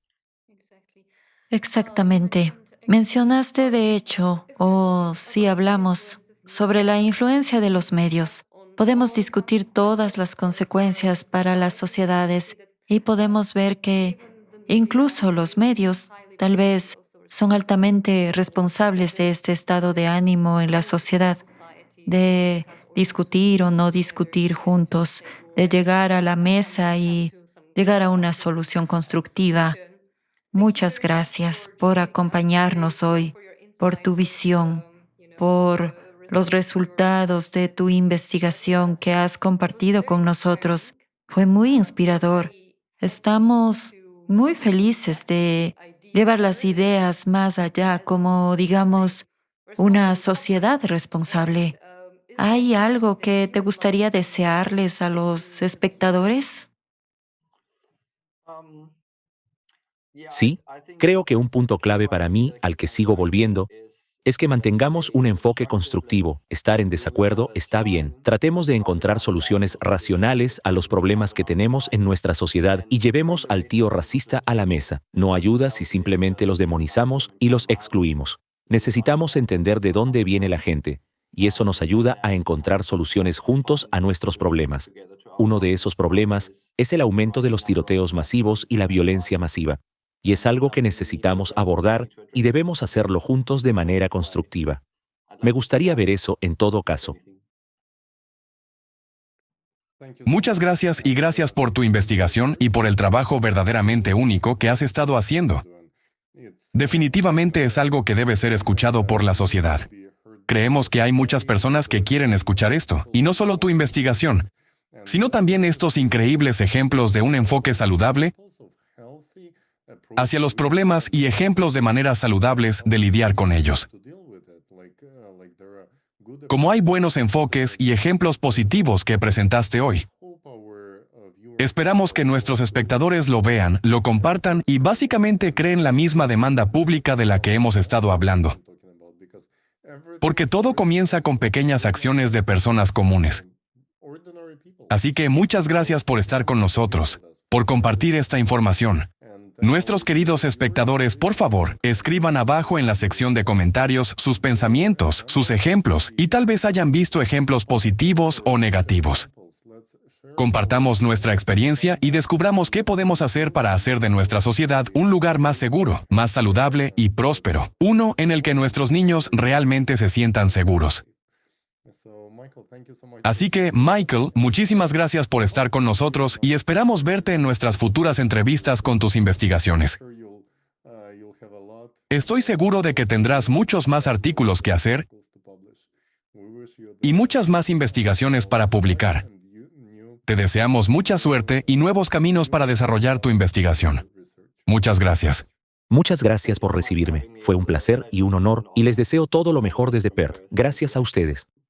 Exactamente. Mencionaste, de hecho, o si hablamos sobre la influencia de los medios. Podemos discutir todas las consecuencias para las sociedades y podemos ver que incluso los medios tal vez son altamente responsables de este estado de ánimo en la sociedad, de discutir o no discutir juntos, de llegar a la mesa y llegar a una solución constructiva. Muchas gracias por acompañarnos hoy, por tu visión, por los resultados de tu investigación que has compartido con nosotros. Fue muy inspirador. Estamos muy felices de llevar las ideas más allá como, digamos, una sociedad responsable. ¿Hay algo que te gustaría desearles a los espectadores? Sí, creo que un punto clave para mí, al que sigo volviendo, es que mantengamos un enfoque constructivo. Estar en desacuerdo está bien. Tratemos de encontrar soluciones racionales a los problemas que tenemos en nuestra sociedad y llevemos al tío racista a la mesa. No ayuda si simplemente los demonizamos y los excluimos. Necesitamos entender de dónde viene la gente, y eso nos ayuda a encontrar soluciones juntos a nuestros problemas. Uno de esos problemas es el aumento de los tiroteos masivos y la violencia masiva. Y es algo que necesitamos abordar y debemos hacerlo juntos de manera constructiva. Me gustaría ver eso en todo caso. Muchas gracias y gracias por tu investigación y por el trabajo verdaderamente único que has estado haciendo. Definitivamente es algo que debe ser escuchado por la sociedad. Creemos que hay muchas personas que quieren escuchar esto, y no solo tu investigación, sino también estos increíbles ejemplos de un enfoque saludable hacia los problemas y ejemplos de maneras saludables de lidiar con ellos. Como hay buenos enfoques y ejemplos positivos que presentaste hoy. Esperamos que nuestros espectadores lo vean, lo compartan y básicamente creen la misma demanda pública de la que hemos estado hablando. Porque todo comienza con pequeñas acciones de personas comunes. Así que muchas gracias por estar con nosotros, por compartir esta información. Nuestros queridos espectadores, por favor, escriban abajo en la sección de comentarios sus pensamientos, sus ejemplos, y tal vez hayan visto ejemplos positivos o negativos. Compartamos nuestra experiencia y descubramos qué podemos hacer para hacer de nuestra sociedad un lugar más seguro, más saludable y próspero. Uno en el que nuestros niños realmente se sientan seguros. Así que, Michael, muchísimas gracias por estar con nosotros y esperamos verte en nuestras futuras entrevistas con tus investigaciones. Estoy seguro de que tendrás muchos más artículos que hacer y muchas más investigaciones para publicar. Te deseamos mucha suerte y nuevos caminos para desarrollar tu investigación. Muchas gracias. Muchas gracias por recibirme. Fue un placer y un honor, y les deseo todo lo mejor desde Perth. Gracias a ustedes.